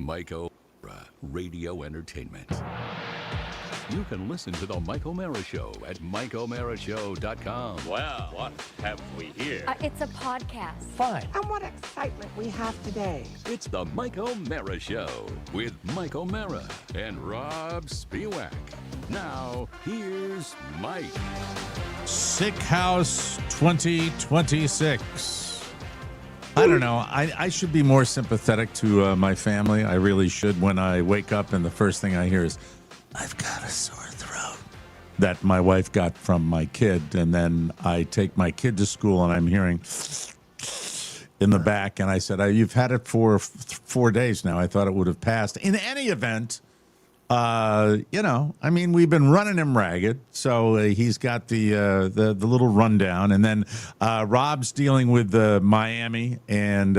Mike O'Mara Radio Entertainment. You can listen to The Mike O'Mara Show at MikeO'MaraShow.com. Well, what have we here? It's a podcast. Fine. And what excitement we have today. It's The Mike O'Mara Show with Mike O'Mara and Robb Spiewak. Now, here's Mike. Sick House 2026. I don't know. I should be more sympathetic to my family. I really should. When I wake up and the first thing I hear is, I've got a sore throat. That my wife got from my kid. And then I take my kid to school and I'm hearing in the back. And I said, you've had it for 4 days now. I thought it would have passed. In any event, we've been running him ragged. So he's got the little rundown. And then Robb's dealing with Miami and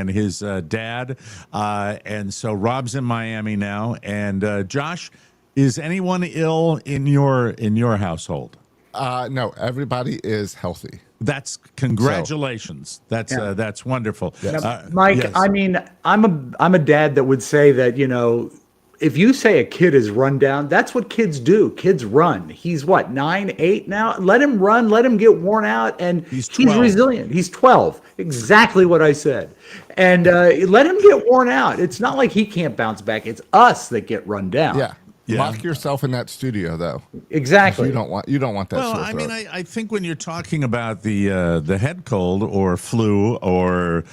his dad. And so Robb's in Miami now. And Josh, is anyone ill in your household? No, everybody is healthy. That's congratulations. That's wonderful. Yes. Mike, yes. I mean, I'm a dad that would say that, if you say a kid is run down, that's what kids do. Kids run. He's what, 9, 8 now? Let him run. Let him get worn out. And he's resilient. He's 12. Exactly what I said. And let him get worn out. It's not like he can't bounce back. It's us that get run down. Yeah. Lock yourself in that studio, though. Exactly. You don't want that. Well, I mean, I think when you're talking about the head cold or flu or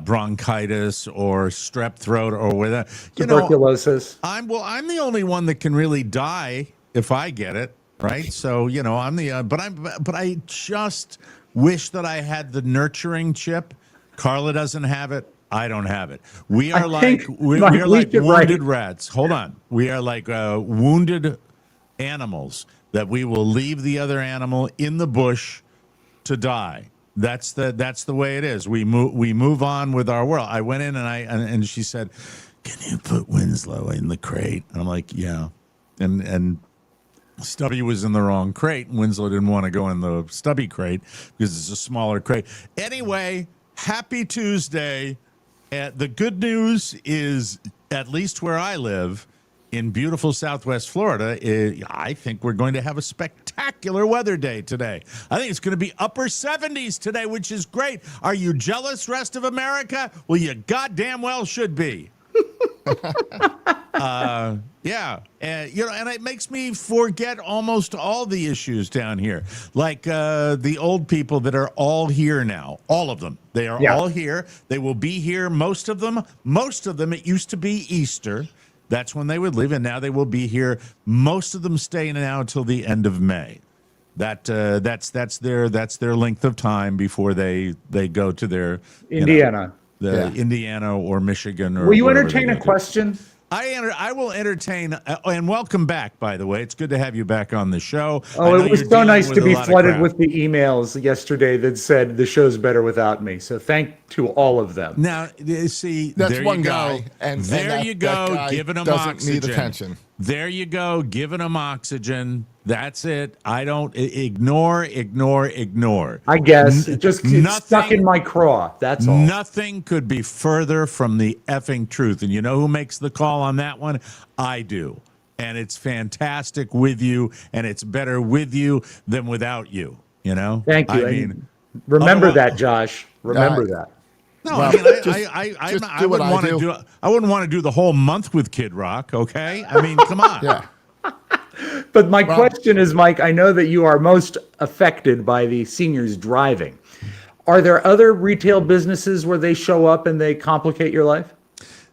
bronchitis or strep throat or whatever, tuberculosis. I'm the only one that can really die if I get it, right? So I'm the but I just wish that I had the nurturing chip. Carla doesn't have it. I don't have it. We are like wounded rats. Hold on. We are like wounded animals that we will leave the other animal in the bush to die. That's the way it is. We move on with our world. I went in and she said, "Can you put Winslow in the crate?" And I'm like, "Yeah." And Stubby was in the wrong crate, and Winslow didn't want to go in the Stubby crate because it's a smaller crate. Anyway, happy Tuesday. The good news is, at least where I live, in beautiful Southwest Florida, I think we're going to have a spectacular weather day today. I think it's going to be upper 70s today, which is great. Are you jealous, rest of America? Well, you goddamn well should be. Yeah. And it makes me forget almost all the issues down here. Like the old people that are all here now. All of them. They are all here. They will be here, most of them. Most of them, it used to be Easter. That's when they would leave, and now they will be here. Most of them stay now until the end of May. That's their length of time before they go to their Indiana. Indiana or Michigan. Or will you entertain a question? I will entertain, and welcome back, by the way. It's good to have you back on the show. Oh, it was so nice to be flooded with the emails yesterday that said the show's better without me. So thank to all of them. Now, see, that's there one you guy, go. and there that, you go, giving them oxygen. Need attention. There you go, giving them oxygen. That's it. I don't ignore. I guess it's stuck in my craw. That's all. Nothing could be further from the effing truth. And you know who makes the call on that one? I do. And it's fantastic with you, and it's better with you than without you. Thank you. I mean, remember that, Josh. Remember that. No, well, I wouldn't want to do. I wouldn't want to do the whole month with Kid Rock. Okay, I mean, come on. Yeah. But my question is, Mike, I know that you are most affected by the seniors driving. Are there other retail businesses where they show up and they complicate your life?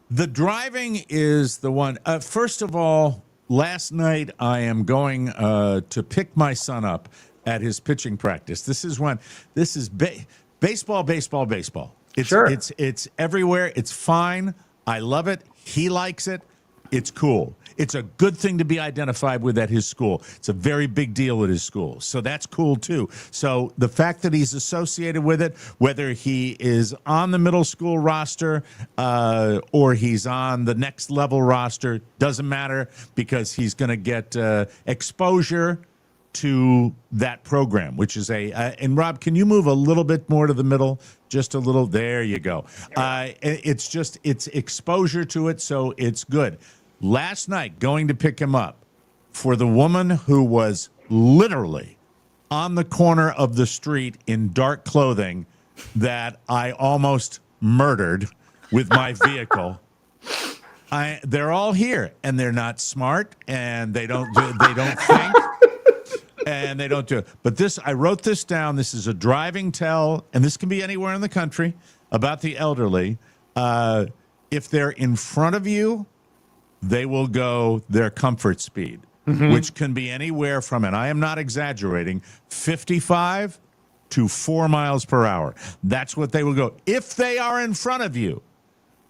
The driving is the one. First of all, last night I am going to pick my son up at his pitching practice. This is baseball. It's everywhere. It's fine. I love it. He likes it. It's cool. It's a good thing to be identified with at his school. It's a very big deal at his school. So that's cool, too. So the fact that he's associated with it, whether he is on the middle school roster or he's on the next level roster, doesn't matter because he's going to get exposure to that program, which is and Rob, can you move a little bit more to the middle? Just a little. There you go. It's exposure to it, so it's good. Last night, going to pick him up for the woman who was literally on the corner of the street in dark clothing that I almost murdered with my vehicle. They're all here, and they're not smart, and they don't think, and they don't do it. But I wrote this down. This is a driving tell, and this can be anywhere in the country, about the elderly. If they're in front of you, they will go their comfort speed, which can be anywhere from, and I am not exaggerating, 55 to 4 miles per hour. That's what they will go. If they are in front of you,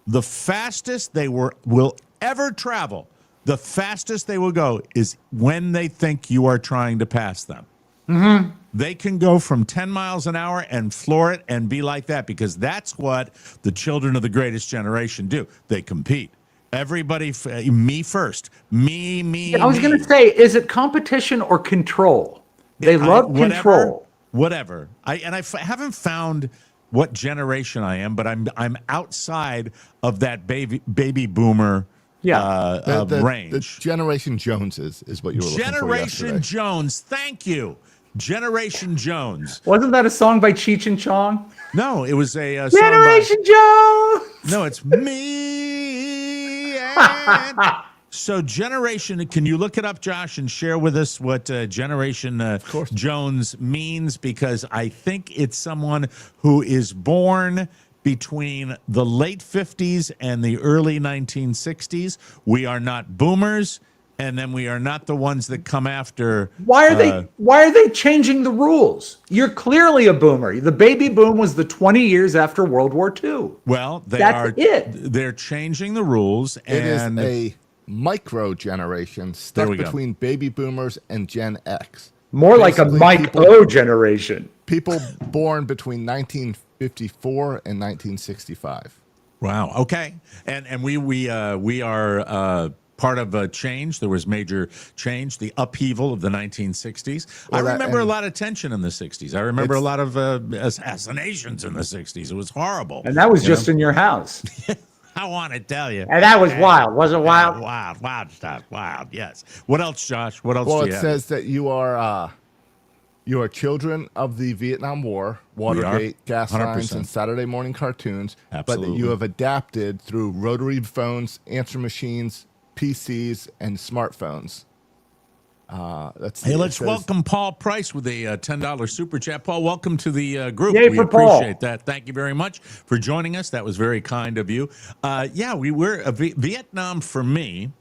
the fastest they will ever travel, the fastest they will go is when they think you are trying to pass them. They can go from 10 miles an hour and floor it and be like that, because that's what the children of the greatest generation do. They compete. Everybody, me first. Me. I was going to say, is it competition or control? They love control. Whatever. I haven't found what generation I am, but I'm outside of that baby boomer range. The Generation Joneses is what you were looking for Generation yesterday. Jones. Thank you. Generation Jones. Wasn't that a song by Cheech and Chong? No, it was a Generation song Jones. No, it's me. So Generation, can you look it up, Josh, and share with us what Generation Jones means? Because I think it's someone who is born between the late 50s and the early 1960s. We are not boomers, and then we are not the ones that come after. Why are they changing the rules? You're clearly a boomer. The baby boom was the 20 years after World War II. Well, they're changing the rules, and it is a micro generation stuck between baby boomers and Gen X. More like a Mike O generation. People born between 1954 and 1965. Wow. Okay. And we are part of a change. There was major change, the upheaval of the 1960s. I remember a lot of tension in the 60s. I remember a lot of assassinations in the 60s. It was horrible. And that was just in your house. I want to tell you. And that was wild. Was it wild? Wild stuff. Wild, yes. What else, Josh? What else do you have? Well, it says that you are children of the Vietnam War, Watergate, gas 100%. lines, and Saturday morning cartoons, Absolutely. but that you have adapted through rotary phones, answer machines, PCs, and smartphones. Let's welcome Paul Price with a $10 super chat. Paul, welcome to the group. Yay We for appreciate Paul. that. Thank you very much for joining us. That was very kind of you. We were Vietnam for me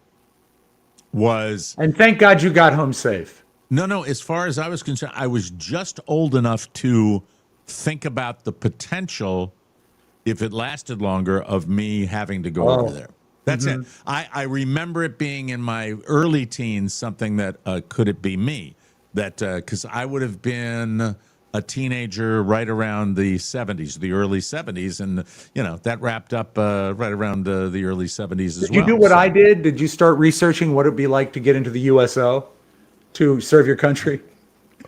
was. And thank God you got home safe. No. As far as I was concerned, I was just old enough to think about the potential, if it lasted longer, of me having to go over there. That's it. I remember it being in my early teens, something that could it be me? That because I would have been a teenager right around the 70s, the early 70s, and that wrapped up right around the early 70s as well. Did you do what I did? Did you start researching what it'd be like to get into the USO to serve your country?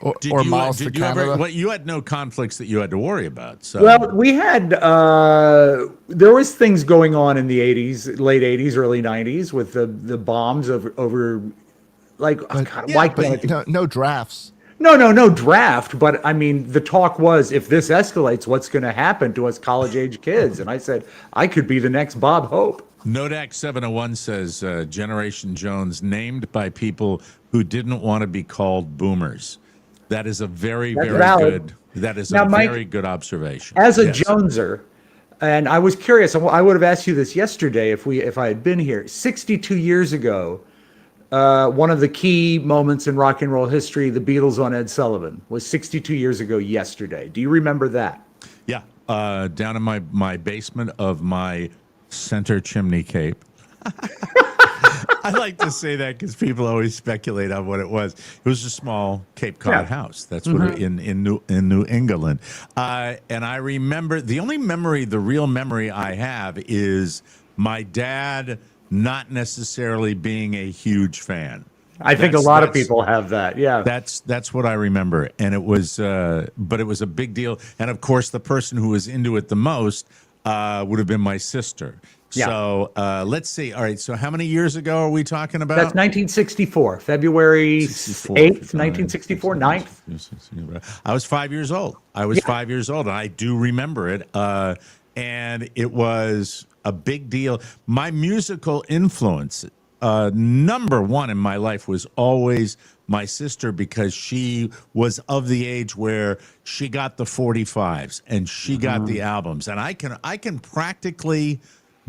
Or miles to Canada? You had no conflicts that you had to worry about. So. Well, we had there was things going on in the 80s, late 80s, early 90s with the bombs over like why can't no drafts. No draft, but I mean the talk was, if this escalates, what's going to happen to us college age kids? And I said I could be the next Bob Hope. Nodak 701 says Generation Jones named by people who didn't want to be called boomers. That is a very valid. good. That is Now, a Mike, very good observation. As a Yes. Joneser, and I was curious, I would have asked you this yesterday if I had been here. 62 years ago, one of the key moments in rock and roll history, the Beatles on Ed Sullivan, was 62 years ago yesterday. Do you remember that? Yeah, down in my basement of my center chimney cape. I like to say that because people always speculate on what it was. It was a small Cape Cod house. That's what in New England. And I remember the real memory I have is my dad not necessarily being a huge fan. I think a lot of people have that. Yeah. That's what I remember, and it was, but it was a big deal. And of course, the person who was into it the most would have been my sister. Yeah. So let's see. All right. So how many years ago are we talking about? That's 1964, February 8th, 1964, 9th. I was 5 years old. I was 5 years old, and I do remember it. And it was a big deal. My musical influence, number one in my life, was always my sister, because she was of the age where she got the 45s and she got the albums. And I can practically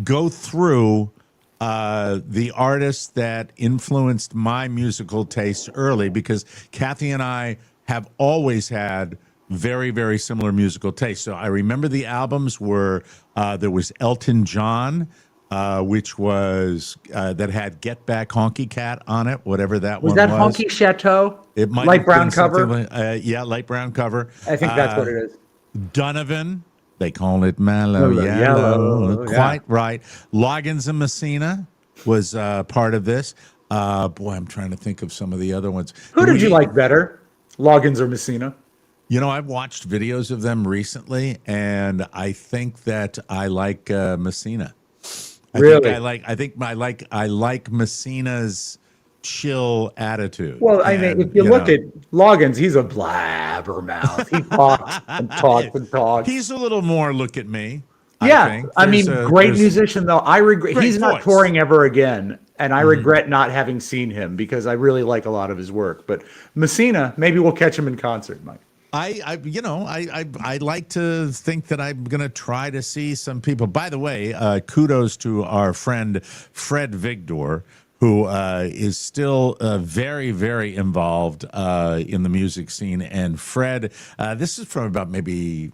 go through the artists that influenced my musical taste early, because Kathy and I have always had very, very similar musical tastes. So I remember the albums were, there was Elton John, which was, that had Get Back Honky Cat on it, whatever that one was. Was that Honky Chateau? It might light brown cover? Yeah, light brown cover. I think that's what it is. Donovan. They call it Mellow Yellow. Quite right. Loggins and Messina was part of this. Boy, I'm trying to think of some of the other ones. Who did you like better, Loggins or Messina? You know, I've watched videos of them recently, and I think that I like Messina. Really? I like Messina's chill attitude. Well, I mean, if you look at Loggins, he's a blabbermouth. He talks and talks and talks. He's a little more look at me. Yeah, I mean, great musician though. I regret he's not voice. touring ever again, and I regret not having seen him, because I really like a lot of his work. But Messina, maybe we'll catch him in concert, Mike. I like to think that I'm going to try to see some people. By the way, kudos to our friend Fred Vigdor, who is still very, very involved in the music scene. And Fred, this is from about maybe,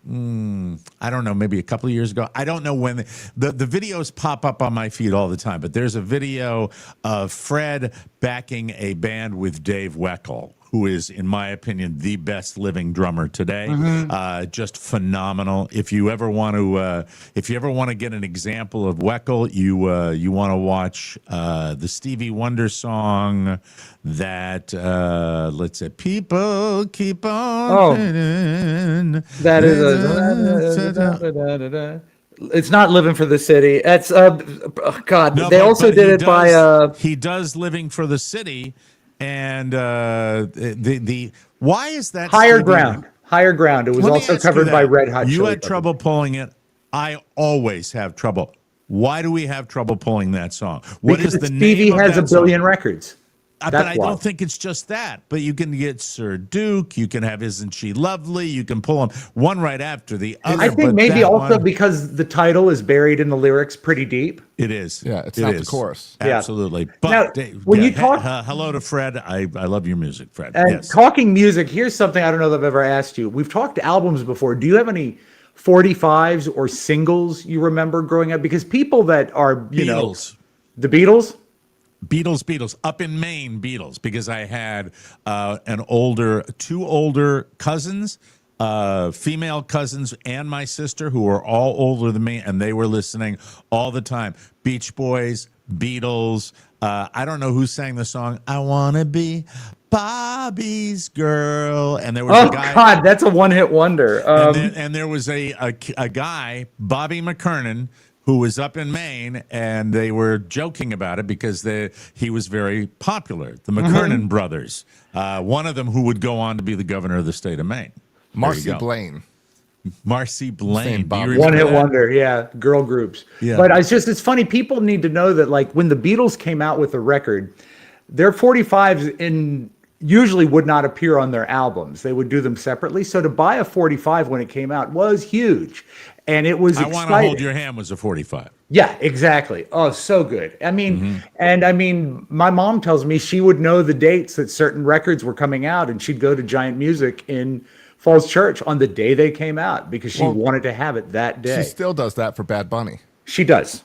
I don't know, maybe a couple of years ago. I don't know when. The videos pop up on my feed all the time, but there's a video of Fred backing a band with Dave Weckl, who is, in my opinion, the best living drummer today. Just phenomenal. If you ever want to, get an example of Weckl, you want to watch the Stevie Wonder song that let's say, "People Keep On." That is it's not Living for the City. That's God. No, they also did it by. He does "Living for the City." And the why is that Higher Stevie? Ground? Higher Ground. It was also covered by Red Hot. You Chili had Peppers. trouble pulling it. I always have trouble. Why do we have trouble pulling that song? What Because is the Stevie name of has that a billion song? records. But I don't think it's just that. But you can get Sir Duke. You can have Isn't She Lovely? You can pull them one right after the other. I think maybe also because the title is buried in the lyrics pretty deep. It is. Yeah, it's not the chorus. Yeah. Absolutely. But Now, when you talk, hello to Fred. I love your music, Fred. and Yes. talking music, here's something I don't know that I've ever asked you. We've talked albums before. Do you have any 45s or singles you remember growing up? Because people that are, Beatles. The Beatles? Beatles, up in Maine, Beatles, because I had two older cousins, female cousins, and my sister, who were all older than me, and they were listening all the time. Beach Boys, Beatles. I don't know who sang the song, "I Wanna Be Bobby's Girl," and there was a guy. Oh God, that's a one-hit wonder. And there was a guy, Bobby McKernan, who was up in Maine, and they were joking about it because he was very popular. The McKernan brothers, one of them who would go on to be the governor of the state of Maine. Marcy Blaine. Marcy Blaine. One-hit wonder, yeah, girl groups. Yeah. But it's funny, people need to know that, like, when the Beatles came out with a record, their 45s usually would not appear on their albums. They would do them separately. So to buy a 45 when it came out was huge. And it was I exciting. Want to Hold Your Hand was a 45. Yeah, exactly. Oh, so good. I mean, my mom tells me she would know the dates that certain records were coming out, and she'd go to Giant Music in Falls Church on the day they came out because she wanted to have it that day. She still does that for Bad Bunny. She does.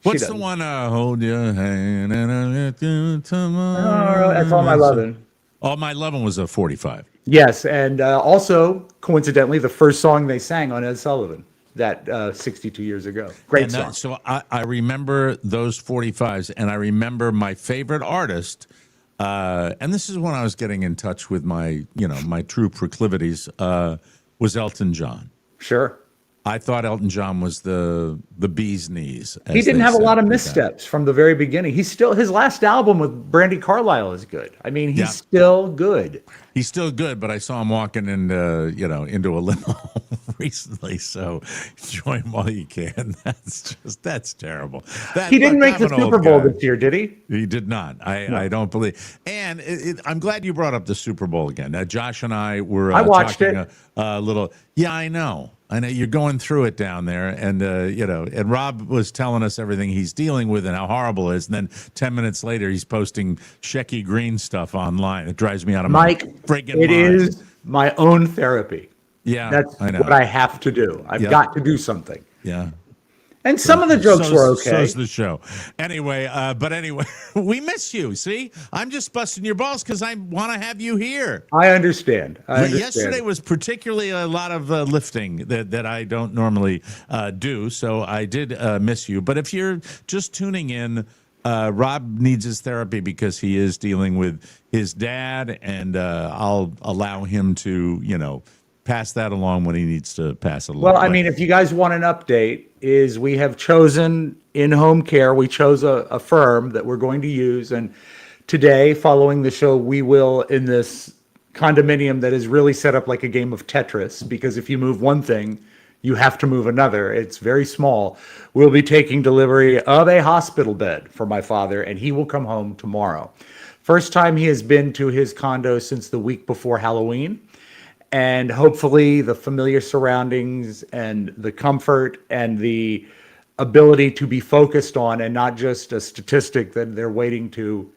What's the one? Hold your hand and I'll let you tomorrow. Oh, that's All My Lovin'. All My Lovin' was a 45. Yes, and also, coincidentally, the first song they sang on Ed Sullivan, that 62 years ago. Great song. So I remember those 45s, and I remember my favorite artist and this is when I was getting in touch with my true proclivities, was Elton John. Sure. I thought Elton John was the bee's knees. He didn't have a lot of with that. missteps from the very beginning. His last album with Brandy Carlisle is good. I mean, he's still good. He's still good, but I saw him walking into a limo recently. So enjoy him while you can. That's terrible. He didn't make the I'm an old Super Bowl guy. this year, did he? He did not. I don't believe. And I'm glad you brought up the Super Bowl again. Josh and I were I watched talking a little. Yeah, I know you're going through it down there, and and Rob was telling us everything he's dealing with and how horrible it is, and then 10 minutes later he's posting Shecky Green stuff online. It drives me out of my friggin' mind. It is my own therapy. Yeah, that's I know. what I have to do. I've got to do something. Yeah. And some of the jokes were okay. So's the show. Anyway, we miss you. See, I'm just busting your balls because I want to have you here. I understand. Yesterday was particularly a lot of lifting that I don't normally do, so I did miss you. But if you're just tuning in, Rob needs his therapy because he is dealing with his dad, and I'll allow him to, pass that along when he needs to pass it along. Well, I mean, if you guys want an update, is we have chosen in-home care. We chose a firm that we're going to use. And today, following the show, we will, in this condominium that is really set up like a game of Tetris, because if you move one thing, you have to move another. It's very small. We'll be taking delivery of a hospital bed for my father, and he will come home tomorrow. First time he has been to his condo since the week before Halloween. And hopefully the familiar surroundings and the comfort and the ability to be focused on and not just a statistic that they're waiting to,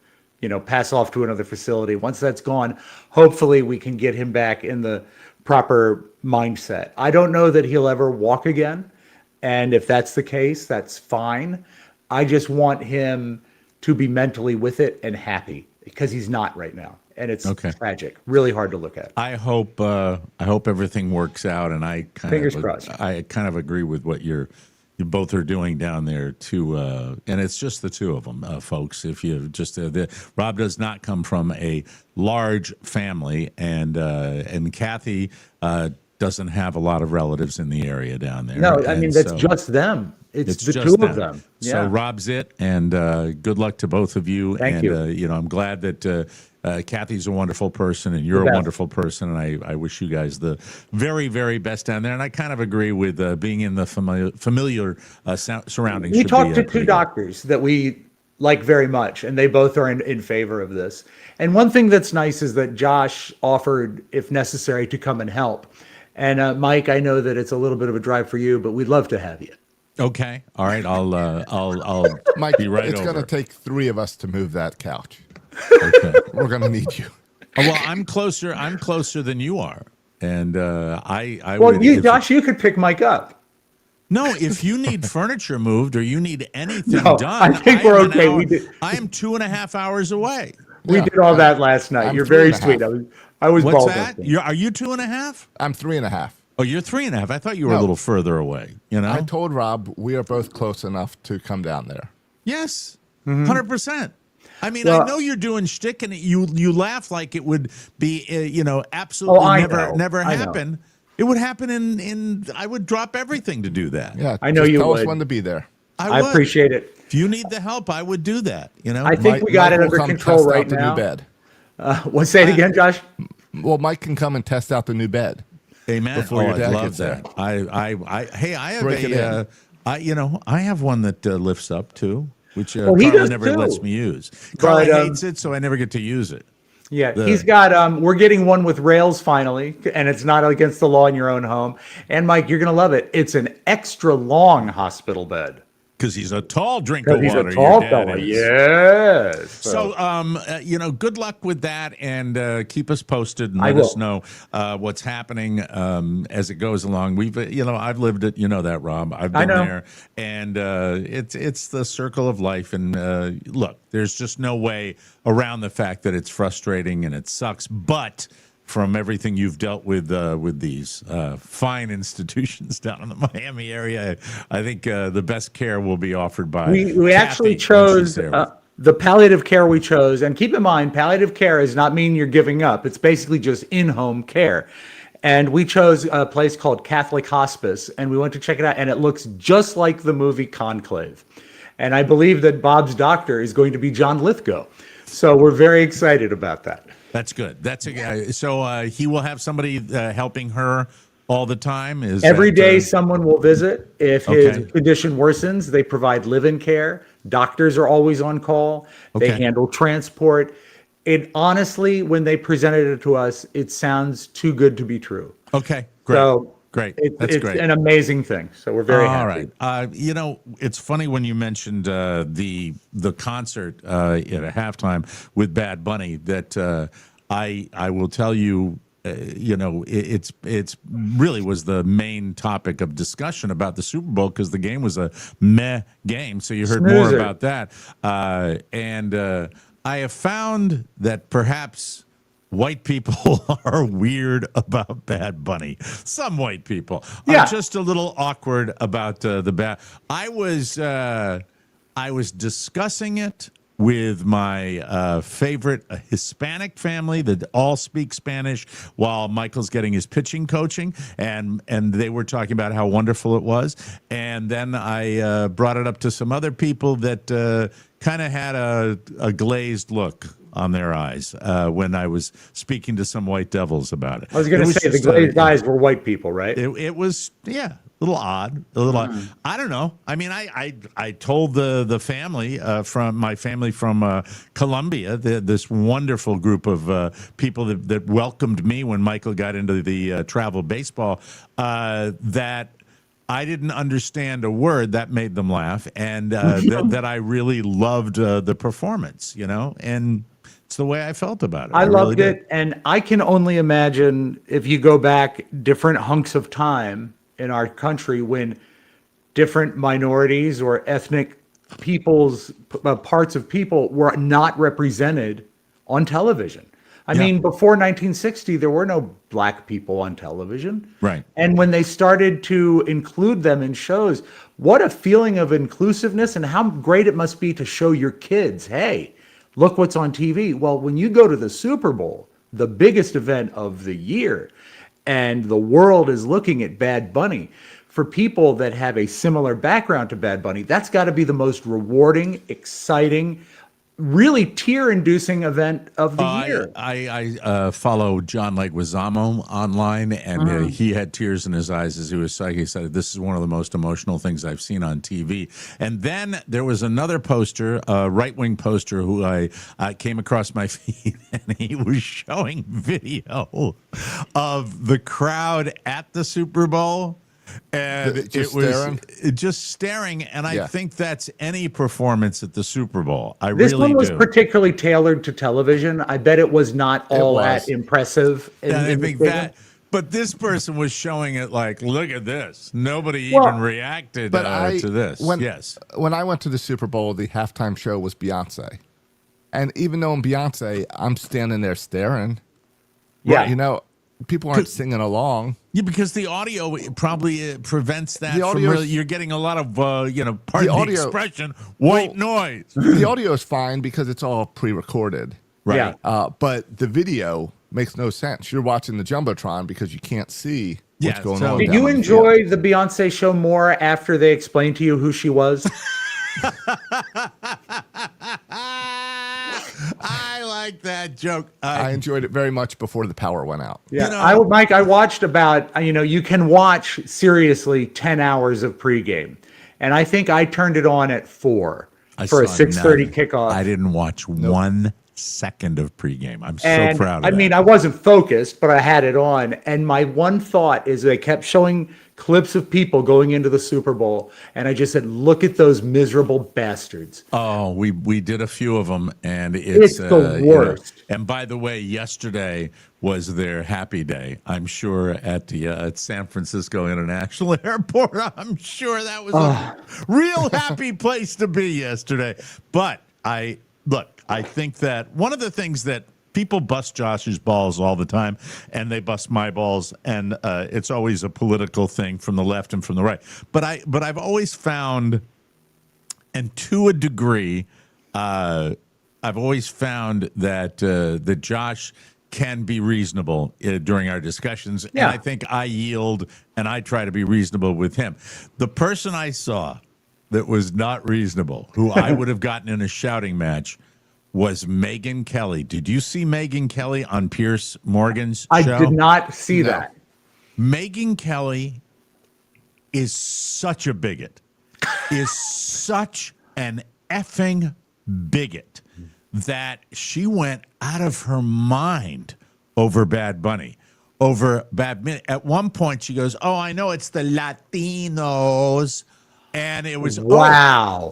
pass off to another facility. Once that's gone, hopefully we can get him back in the proper mindset. I don't know that he'll ever walk again. And if that's the case, that's fine. I just want him to be mentally with it and happy, because he's not right now. And it's tragic, really hard to look at. I hope everything works out, and I Fingers crossed. I kind of agree with what you both are doing down there too. And it's just the two of them, folks. If you just Rob does not come from a large family, and Kathy doesn't have a lot of relatives in the area down there. No, I mean that's just them. It's the two of them. Yeah. So Rob's it, and good luck to both of you. Thank you. I'm glad that Kathy's a wonderful person, and you're a wonderful person, and I wish you guys the very, very best down there. And I kind of agree with being in the familiar surroundings. We talked to two doctors that we like very much, and they both are in favor of this. And one thing that's nice is that Josh offered, if necessary, to come and help. And Mike, I know that it's a little bit of a drive for you, but we'd love to have you. Okay, all right. I'll Mike, be right it's over. going to take three of us to move that couch. Okay. We're going to need you. Well, I'm closer than you are, and I. Well, would, Josh, you could pick Mike up. No, if you need furniture moved or you need anything No, done, I think we're okay. I am 2.5 hours away. We did all that last night. I'm You're very 3.5. sweet. I was What's bald. that? Are you 2.5? I'm 3.5. Oh, you're 3.5. I thought you were a No. little further away. I told Rob we are both close enough to come down there. Yes, 100%. I mean, Well, I know you're doing shtick, and you laugh like it would be, absolutely never I know. happen. It would happen in. I would drop everything to do that. Yeah, I know just you tell us would. when to be there. I would. appreciate it. If you need the help, I would do that. I think we got it will under come control test right out the now. new bed. Say it again, Josh. Well, Mike can come and test out the new bed. Amen. Before your I'd dad love gets that. there. I have Break it in. I have one that lifts up too, which he Carla does never too. lets me use. Carla But, hates it, so I never get to use it. Yeah, he's got, we're getting one with rails finally, and it's not against the law in your own home. And Mike, you're going to love it. It's an extra long hospital bed. Because he's a tall drink of Because he's water. a tall your dad fella. is. Yes. So, good luck with that, and keep us posted and I let will. us know what's happening as it goes along. We've, I've lived it. You know that, Rob. I've been know. there, and it's the circle of life. And look, there's just no way around the fact that it's frustrating and it sucks, but. From everything you've dealt with these fine institutions down in the Miami area, I think the best care will be offered by. We Kathy actually when she's chose there. the palliative care we chose, and keep in mind, palliative care does not mean you're giving up. It's basically just in-home care. And we chose a place called Catholic Hospice, and we went to check it out, and it looks just like the movie Conclave. And I believe that Bob's doctor is going to be John Lithgow. So we're very excited about that. That's good. That's a guy. So he will have somebody helping her all the time. Is Every that, day someone will visit. If his Okay. condition worsens, they provide live-in care. Doctors are always on call. They Okay. handle transport. It honestly, when they presented it to us, it sounds too good to be true. Okay, great. So Great. It's That's great. an amazing thing. So we're very All happy. right. It's funny when you mentioned the concert at a halftime with Bad Bunny that I will tell you. It's really was the main topic of discussion about the Super Bowl because the game was a meh game. So you heard more Snoozer. about that. And I have found that perhaps white people are weird about Bad Bunny. Some white people Yeah. are just a little awkward about the bad. I was discussing it with my favorite Hispanic family that all speak Spanish while Michael's getting his pitching coaching, and they were talking about how wonderful it was. And then I brought it up to some other people that kind of had a glazed look on their eyes when I was speaking to some white devils about it. I was going It to say the just, glazed eyes were white people, right? it was, yeah, a little odd, a little odd. I don't know. I mean, I told the family from my family from Colombia, this wonderful group of people that welcomed me when Michael got into the travel baseball, that I didn't understand a word. That made them laugh, and that I really loved the performance, and it's the way I felt about it. I really loved did. it, and I can only imagine if you go back different hunks of time in our country when different minorities or ethnic peoples, parts of people were not represented on television. I mean, before 1960, there were no black people on television. Right. And when they started to include them in shows, what a feeling of inclusiveness and how great it must be to show your kids, hey, look what's on TV. Well, when you go to the Super Bowl, the biggest event of the year, and the world is looking at Bad Bunny, for people that have a similar background to Bad Bunny, that's got to be the most rewarding, exciting, really tear-inducing event of the year. I follow John Leguizamo online, and he had tears in his eyes as he was saying. He said, "This is one of the most emotional things I've seen on TV." And then there was another poster, a right-wing poster, who I came across my feed, and he was showing video of the crowd at the Super Bowl. And Did it just was staring? just staring, and I Yeah. think that's any performance at the Super Bowl. I This really one was do. particularly tailored to television. I bet it was not all was. that impressive. And I in the think stadium. that, but this person was showing it like, look at this. Nobody Well, even reacted But to this. Yes. When I went to the Super Bowl, the halftime show was Beyonce. And even though I'm Beyonce, I'm standing there staring. Yeah. People aren't singing along. Yeah, because the audio probably prevents that The from audio's- really. You're getting a lot of, pardon the audio- expression, white noise. The audio is fine because it's all pre-recorded. Right. Yeah. But the video makes no sense. You're watching the Jumbotron because you can't see what's Yeah, going so- on. Did down you on the enjoy field. the Beyonce show more after they explained to you who she was? I like that joke. I enjoyed it very much before the power went out. Yeah, Mike, I watched about, you can watch seriously 10 hours of pregame. And I think I turned it on at 4 for a saw 6:30 none. kickoff. I didn't watch 1 second of pregame. I'm And so proud of I that. mean, I wasn't focused, but I had it on. And my one thought is they kept showing clips of people going into the Super Bowl. And I just said, look at those miserable bastards. Oh, we did a few of them, and it's the worst. And by the way, yesterday was their happy day. I'm sure at the at San Francisco International Airport. I'm sure that was a real happy place to be yesterday. But I think that one of the things that people bust Josh's balls all the time, and they bust my balls, and it's always a political thing from the left and from the right. But I've always found, and to a degree, I've always found that that Josh can be reasonable during our discussions, and I think I yield and I try to be reasonable with him. The person I saw that was not reasonable, who I would have gotten in a shouting match, was Megyn Kelly. Did you see Megyn Kelly on Piers Morgan's show? I did not see that. Megyn Kelly is such a bigot, is such an effing bigot that she went out of her mind over Bad Bunny. At one point, she goes, "Oh, I know it's the Latinos," and it was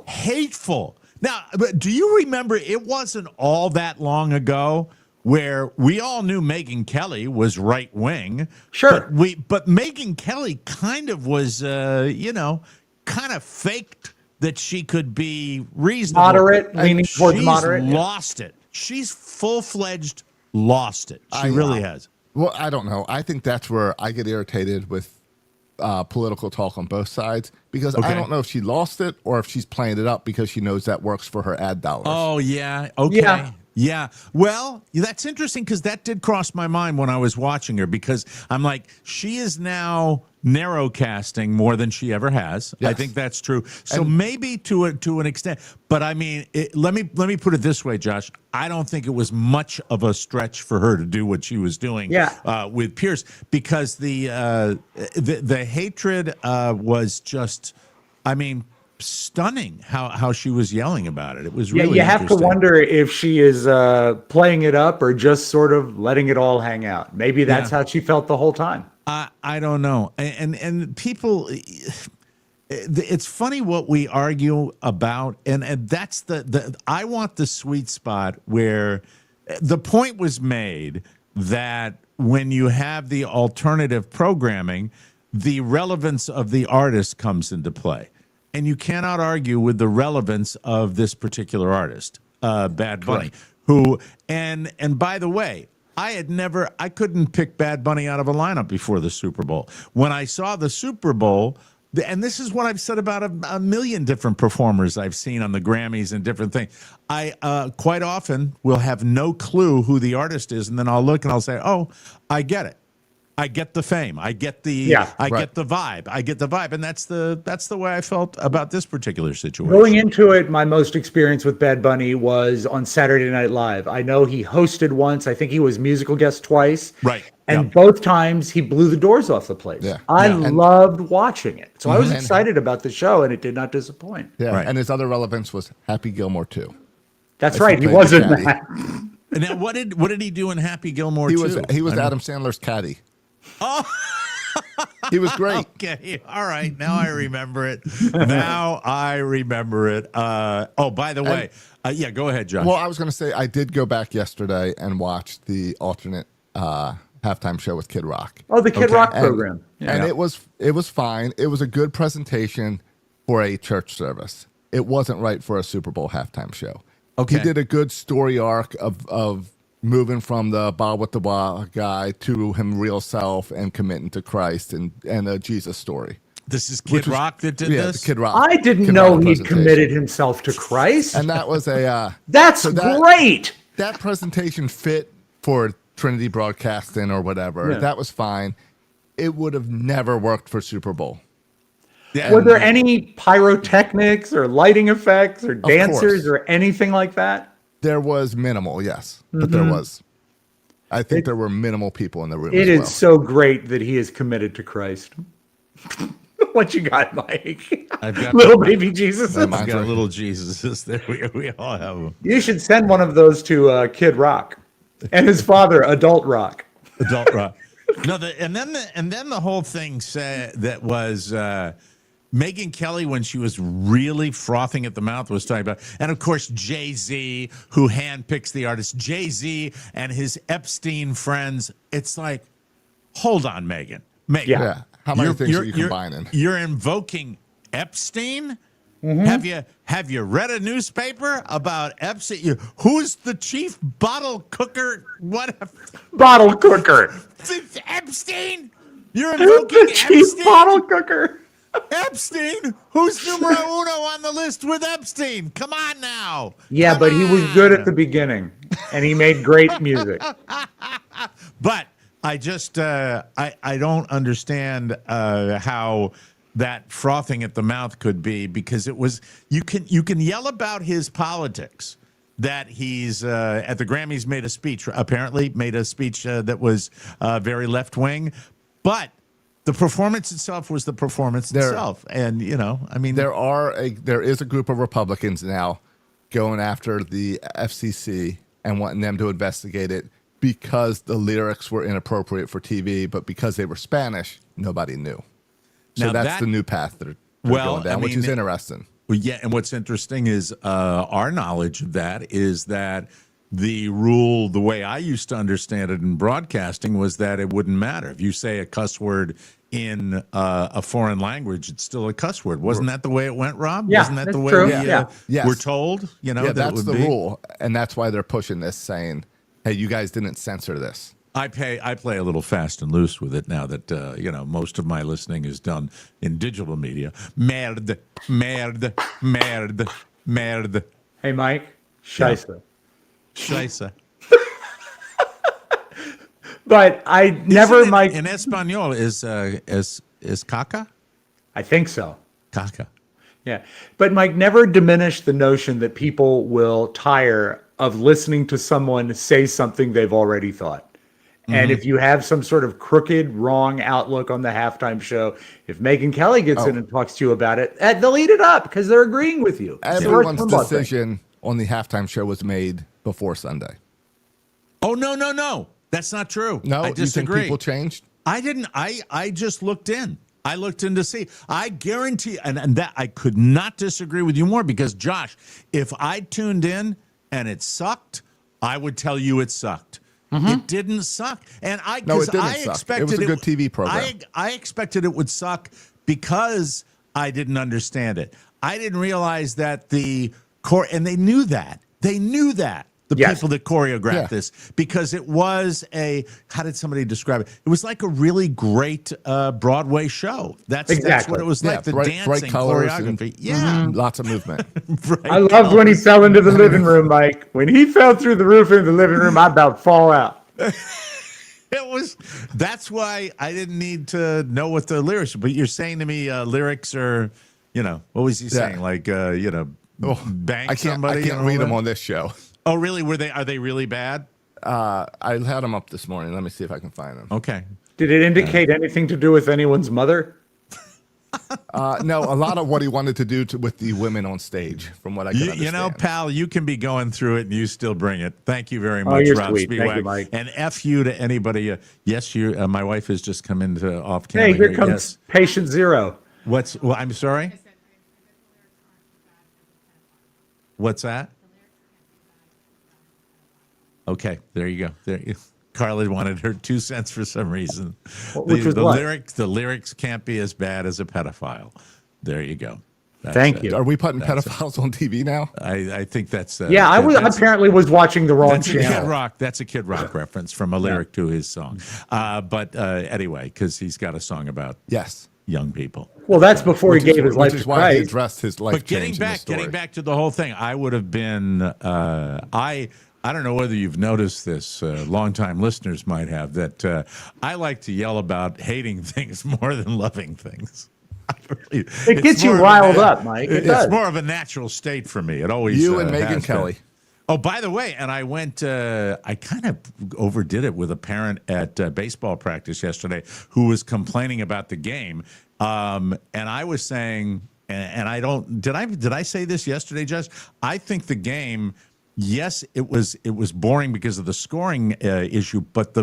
hateful. Now, but do you remember? It wasn't all that long ago where we all knew Megyn Kelly was right wing. Sure, but Megyn Kelly kind of was, kind of faked that she could be reasonable, moderate, leaning towards moderate. Lost it. She's full-fledged lost it. She really has. Well, I don't know. I think that's where I get irritated with political talk on both sides, because I don't know if she lost it or if she's playing it up because she knows that works for her ad dollars. Oh, yeah. Okay. Yeah. Well, that's interesting, because that did cross my mind when I was watching her, because I'm like, she is now narrow casting more than she ever has. Yes. I think that's true. So maybe to an extent, but I mean, let me put it this way, Josh. I don't think it was much of a stretch for her to do what she was doing with Pierce, because the hatred was just, I mean, stunning how she was yelling about it. It was really you have to wonder if she is playing it up or just sort of letting it all hang out. Maybe that's how she felt the whole time. I don't know. And people, it's funny what we argue about, and that's the I want the sweet spot where the point was made that when you have the alternative programming, the relevance of the artist comes into play. And you cannot argue with the relevance of this particular artist, Bad Bunny, who, and by the way, I couldn't pick Bad Bunny out of a lineup before the Super Bowl. When I saw the Super Bowl, and this is what I've said about a million different performers I've seen on the Grammys and different things, I quite often will have no clue who the artist is, and then I'll look and I'll say, oh, I get it. I get the fame. I get the get the vibe. I get the vibe, and that's the way I felt about this particular situation. Going into it, my most experience with Bad Bunny was on Saturday Night Live. I know he hosted once. I think he was musical guest twice. Right. And both times he blew the doors off the place. Yeah. I loved watching it. So I was excited about the show, and it did not disappoint. Yeah. Right. And his other relevance was Happy Gilmore too. That's right. He wasn't that. And now what did he do in Happy Gilmore 2? He was Adam Sandler's caddy. Oh, he was great. Okay, all right. Now I remember it. By the way, go ahead, Josh. Well, I was going to say I did go back yesterday and watch the alternate halftime show with Kid Rock. Oh, the Kid Rock program. And it was fine. It was a good presentation for a church service. It wasn't right for a Super Bowl halftime show. Okay. He did a good story arc of moving from the Bob with the Blah guy to him real self and committing to Christ and a Jesus story. This is Kid Rock that did this? The Kid Rock. I didn't know he'd committed himself to Christ. And that was a... great! That presentation fit for Trinity Broadcasting or whatever. Yeah. That was fine. It would have never worked for Super Bowl. Yeah. Were there any pyrotechnics or lighting effects or dancers or anything like that? There was minimal, yes. But there was. I think there were minimal people in the room. It is so great that he is committed to Christ. What you got, Mike? I've got little baby Jesus. I've got little Jesus. There we all have them. You should send one of those to Kid Rock and his father, Adult Rock. Adult Rock. No, and then the whole thing said that was Megyn Kelly, when she was really frothing at the mouth, was talking about, and of course Jay-Z, who handpicks the artist, Jay-Z and his Epstein friends. It's like, hold on, Megyn. Yeah. How many things are you combining? You're invoking Epstein? Mm-hmm. Have you read a newspaper about Epstein? Who's the chief bottle cooker? What bottle cooker? Epstein? You're invoking the chief Epstein? Bottle cooker. Epstein? Who's numero uno on the list with Epstein? Come on now. Yeah, Come but he was good on. at the beginning, and he made great music. But I just I don't understand how that frothing at the mouth could be, because it was you can yell about his politics, that he's at the Grammys made a speech that was very left wing, but the performance itself was the performance itself. And I mean, there is a group of Republicans now going after the FCC and wanting them to investigate it because the lyrics were inappropriate for TV, but because they were Spanish, nobody knew. So Now that's the new path that they're going down, which is interesting. Well, yeah, and what's interesting is our knowledge of that is that the rule, the way I used to understand it in broadcasting, was that it wouldn't matter. If you say a cuss word in a foreign language, it's still a cuss word. Wasn't that the way it went, Rob? Yeah, Wasn't that the that's way true. we Yes. were told? Yeah, that that's it the would be? rule, and that's why they're pushing this, saying, "Hey, you guys didn't censor this." I play a little fast and loose with it now that most of my listening is done in digital media. Merde, merde, merde, merde. Hey, Mike, scheisse. Scheisse. But I never, Isn't it Mike. in Espanol is caca? I think so. Caca. Yeah. But Mike, never diminish the notion that people will tire of listening to someone say something they've already thought. And if you have some sort of crooked, wrong outlook on the halftime show, if Megyn Kelly gets in and talks to you about it, they'll eat it up because they're agreeing with you. Everyone's decision on the halftime show was made before Sunday. Oh, no. That's not true. No, I you think disagree. people changed? I didn't. I just looked in. I looked in to see. I guarantee, and that I could not disagree with you more, because, Josh, if I tuned in and it sucked, I would tell you it sucked. It didn't suck, and it didn't suck. expected It was a good TV program. I expected it would suck because I didn't understand it. I didn't realize that the core, and they knew that. They knew that. The people that choreographed this, because it was how did somebody describe it? It was like a really great Broadway show. That's what it was like. The dancing, choreography. Lots of movement. I loved when he fell into the living room, Mike. When he fell through the roof into the living room, I about fall out. That's why I didn't need to know what the lyrics were. But you're saying to me lyrics are, what was he saying? Like, bang somebody? I can't read them on this show. Oh, really? Are they really bad? I had them up this morning. Let me see if I can find them. Okay. Did it indicate anything to do with anyone's mother? No, a lot of what he wanted to do with the women on stage, from what I can understand. Pal, you can be going through it and you still bring it. Thank you very much, you're Rob sweet. Spiewak. Thank you, Mike. And F you to anybody. Yes, my wife has just come into off camera. Hey, here comes patient zero. I'm sorry? What's that? Okay, there you go. Carla wanted her 2 cents for some reason. The lyrics can't be as bad as a pedophile. There you go. Thank you. Are we putting pedophiles on TV now? I think that's. I apparently was watching the wrong channel. That's a Kid Rock reference from a lyric to his song. But anyway, because he's got a song about young people. Well, that's before he gave his life to Christ. Which is why he addressed his life change. But getting back to the whole thing, I would have been. I don't know whether you've noticed this. Longtime listeners might have that. I like to yell about hating things more than loving things. It gets you riled up, Mike. It's more of a natural state for me. It always you and Megyn Kelly. Oh, by the way, and I went. I kind of overdid it with a parent at baseball practice yesterday who was complaining about the game, and I was saying, and I don't. Did I say this yesterday, Judge? I think the game. Yes, it was boring because of the scoring issue, but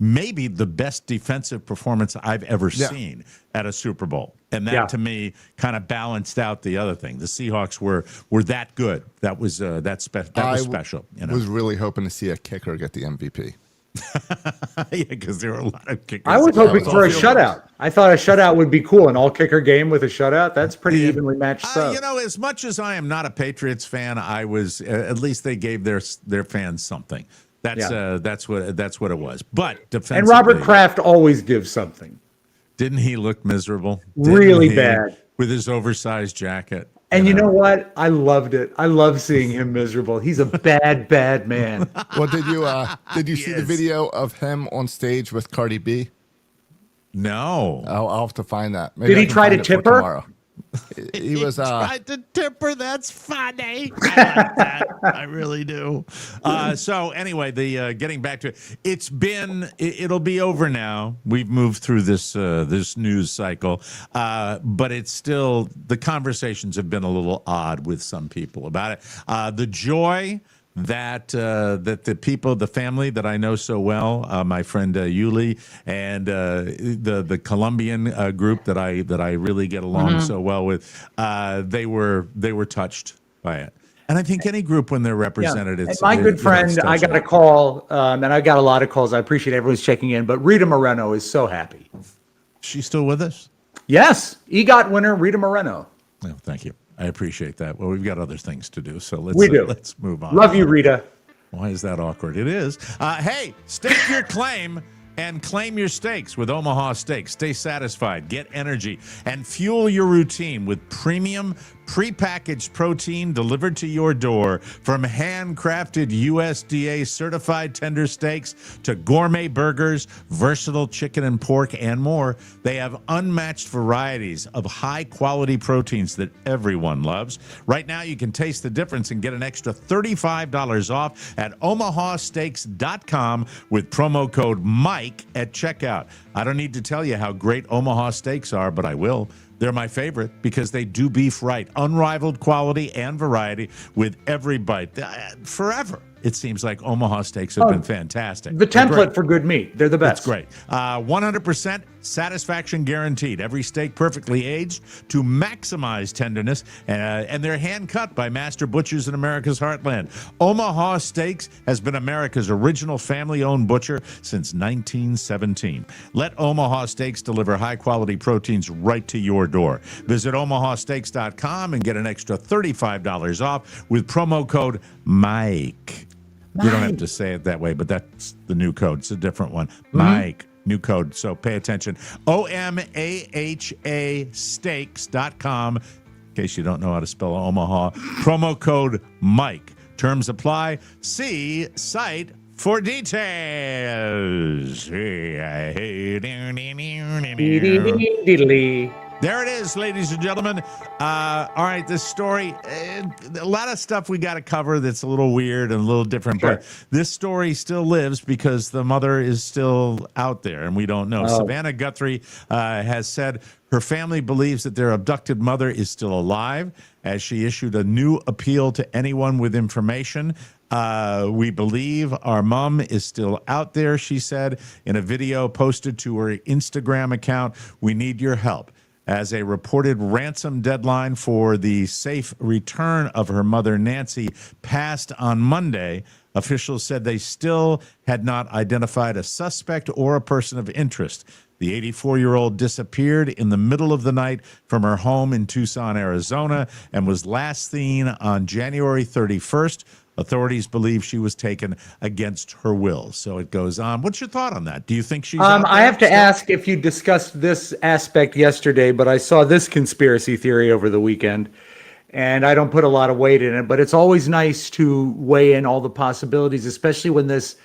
maybe the best defensive performance I've ever seen at a Super Bowl. And that to me kind of balanced out the other thing. The Seahawks were that good. That was special. I was really hoping to see a kicker get the MVP. Yeah, because there were a lot of kickers. I was hoping for a shutout. I thought a shutout would be cool. An all-kicker game with a shutout. That's pretty evenly matched up. As much as I am not a Patriots fan, I was at least they gave their fans something. That's what it was. But defensively, and Robert Kraft always gives something. Didn't he look miserable? Really Didn't he? bad. With his oversized jacket. And you know what? I loved it. I love seeing him miserable. He's a bad, bad man. Well, did you see the Yes. video of him on stage with Cardi B? No. I'll have to find that. Maybe Did I he can try find to it for tip her? tomorrow. He was tried to tip her. That's funny. I like that. I really do. So anyway, the getting back to it, it'll be over now. We've moved through this news cycle, but it's still, the conversations have been a little odd with some people about it. The joy that the people, the family that I know so well, my friend Yuli, and the Colombian group that I really get along so well with, they were touched by it. And I think any group, when they're represented, And it's my good it's friend, I got a touching. call, and I got a lot of calls. I appreciate everyone's checking in, but Rita Moreno is so happy. She's still with us? Yes, EGOT winner Rita Moreno. Oh, thank you. I appreciate that. Well, we've got other things to do, so We do. let's move on. Love you, Rita. Why is that awkward? It is. Hey, stake your claim and claim your stakes with Omaha Steaks. Stay satisfied, get energy, and fuel your routine with premium prepackaged protein delivered to your door. From handcrafted USDA certified tender steaks to gourmet burgers, versatile chicken and pork, and more, they have unmatched varieties of high quality proteins that everyone loves. Right now, you can taste the difference and get an extra $35 off at omahasteaks.com with promo code Mike at checkout. I don't need to tell you how great Omaha Steaks are, but I will. They're my favorite because they do beef right. Unrivaled quality and variety with every bite. Forever, it seems like Omaha Steaks have been fantastic. The They're great. template for good meat. They're the best. That's great. 100% satisfaction guaranteed. Every steak perfectly aged to maximize tenderness, and they're hand cut by master butchers in America's heartland. Omaha Steaks has been America's original family-owned butcher since 1917. Let Omaha Steaks deliver high-quality proteins right to your door. Visit omahasteaks.com and get an extra $35 off with promo code Mike. You don't have to say it that way, but that's the new code. It's a different one. Mike, new code. So pay attention. OMAHA steaks.com. In case you don't know how to spell Omaha. Promo code Mike. Terms apply. See site for details. There it is, ladies and gentlemen. All right, this story, a lot of stuff we got to cover that's a little weird and a little different, Sure. but this story still lives because the mother is still out there and we don't know. Savannah Guthrie has said her family believes that their abducted mother is still alive, as she issued a new appeal to anyone with information. We believe our mom is still out there, she said in a video posted to her Instagram account. We need your help. As a reported ransom deadline for the safe return of her mother, Nancy, passed on Monday, officials said they still had not identified a suspect or a person of interest. The 84-year-old disappeared in the middle of the night from her home in Tucson, Arizona, and was last seen on January 31st. Authorities believe she was taken against her will. So it goes on. What's your thought on that? Do you think she's out there I have to still? ask if you discussed this aspect yesterday, but I saw this conspiracy theory over the weekend, and I don't put a lot of weight in it, but it's always nice to weigh in all the possibilities, especially when this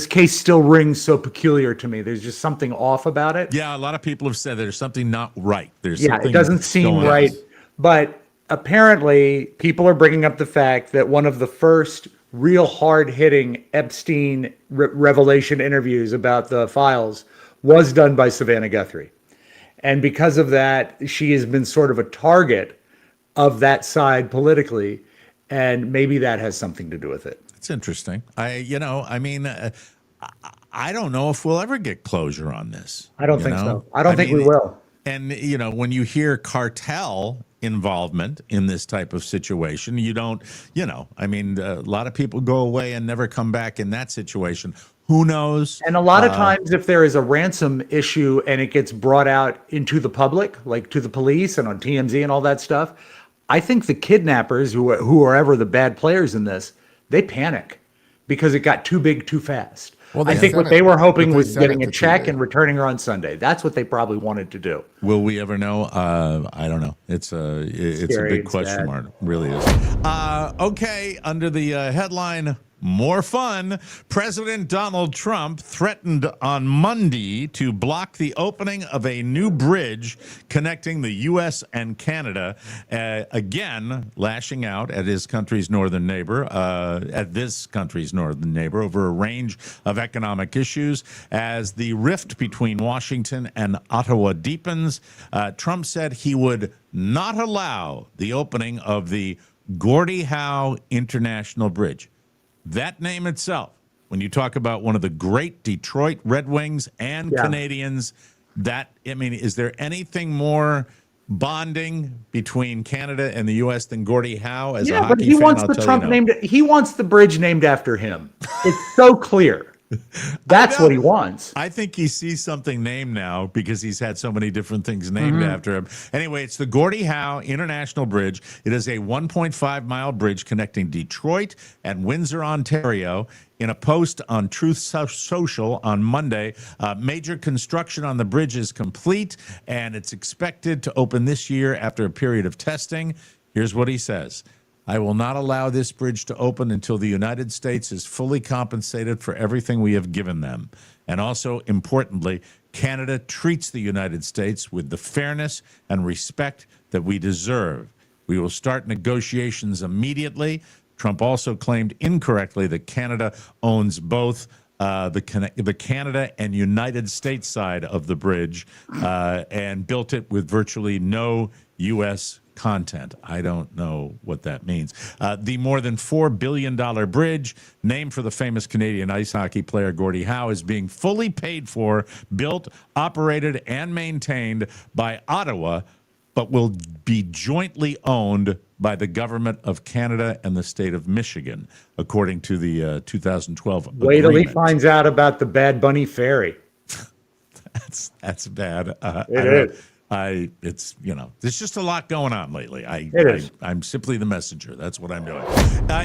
case still rings so peculiar to me. There's just something off about it. Yeah, a lot of people have said there's something not right. There's Yeah, something it doesn't seem going on. right. But apparently, people are bringing up the fact that one of the first real hard-hitting Epstein revelation interviews about the files was done by Savannah Guthrie. And because of that, she has been sort of a target of that side politically, and maybe that has something to do with it. It's interesting. I don't know if we'll ever get closure on this. I don't you think know? so. I don't think we will. And, when you hear cartel involvement in this type of situation, a lot of people go away and never come back in that situation. Who knows? And a lot of times, if there is a ransom issue and it gets brought out into the public, like to the police and on TMZ and all that stuff, I think the kidnappers, who are ever the bad players in this, they panic because it got too big too fast. Well, I they think sent what they it- were hoping but they was sent getting it a to check TV. and returning her on Sunday. That's what they probably wanted to do. Will we ever know? I don't know. It's a Scary big and question sad. mark. It really is. Okay, under the headline, more fun, President Donald Trump threatened on Monday to block the opening of a new bridge connecting the U.S. and Canada, again, lashing out at his country's northern neighbor, over a range of economic issues. As the rift between Washington and Ottawa deepens, Trump said he would not allow the opening of the Gordie Howe International Bridge. That name itself, when you talk about one of the great Detroit Red Wings and Canadians, is there anything more bonding between Canada and the U.S. than Gordie Howe? As a But hockey he fan, wants I'll the tell Trump you no. he wants the bridge named after him. It's so clear. That's what he wants. I think he sees something named now because he's had so many different things named after him. Anyway, it's the Gordie Howe International Bridge. It is a 1.5-mile bridge connecting Detroit and Windsor, Ontario. In a post on Truth Social on Monday, major construction on the bridge is complete, and it's expected to open this year after a period of testing. Here's what he says. I will not allow this bridge to open until the United States is fully compensated for everything we have given them. And also, importantly, Canada treats the United States with the fairness and respect that we deserve. We will start negotiations immediately. Trump also claimed incorrectly that Canada owns both the Canada and United States side of the bridge and built it with virtually no U.S. content. I don't know what that means. The more than $4 billion bridge, named for the famous Canadian ice hockey player Gordie Howe, is being fully paid for, built, operated, and maintained by Ottawa, but will be jointly owned by the government of Canada and the state of Michigan, according to the 2012 Wait till he agreement. finds out about the Bad Bunny Ferry. That's bad. It is. It's there's just a lot going on lately. I'm simply the messenger. That's what I'm doing.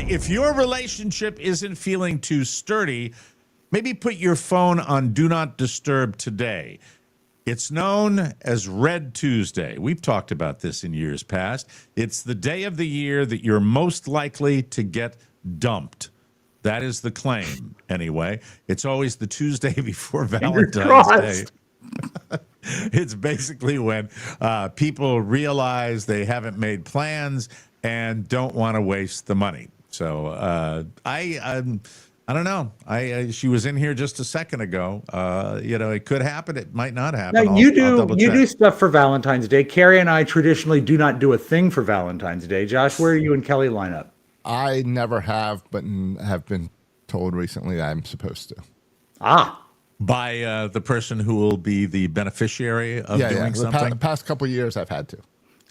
If your relationship isn't feeling too sturdy, maybe put your phone on Do Not Disturb today. It's known as Red Tuesday. We've talked about this in years past. It's the day of the year that you're most likely to get dumped. That is the claim, anyway. It's always the Tuesday before Valentine's Day. It's basically when people realize they haven't made plans and don't want to waste the money. So I don't know. She was in here just a second ago. It could happen. It might not happen. Now, you do stuff for Valentine's Day. Carrie and I traditionally do not do a thing for Valentine's Day. Josh, where do you and Kelly line up? I never have, but have been told recently that I'm supposed to. By the person who will be the beneficiary of doing something? The past couple of years, I've had to.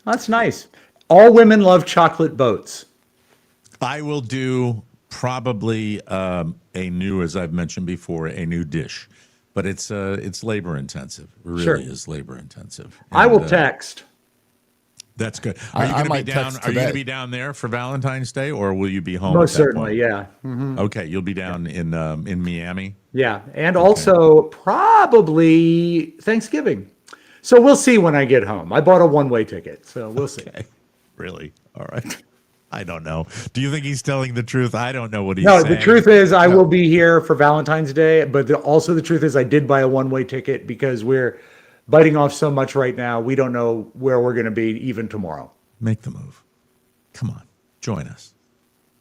That's nice. All women love chocolate boats. I will do probably as I've mentioned before, a new dish. But it's labor intensive. It really is labor intensive. I will text. That's good. Are you going to be down? Are you going to be down there for Valentine's Day, or will you be home? Most certainly, yeah. Mm-hmm. Okay, you'll be down in Miami. Yeah, and also probably Thanksgiving. So we'll see when I get home. I bought a one-way ticket, so we'll see. Really? All right. I don't know. Do you think he's telling the truth? I don't know what he's saying. No, the truth is I will be here for Valentine's Day, but also the truth is I did buy a one-way ticket because we're biting off so much right now. We don't know where we're going to be even tomorrow. Make the move. Come on. Join us.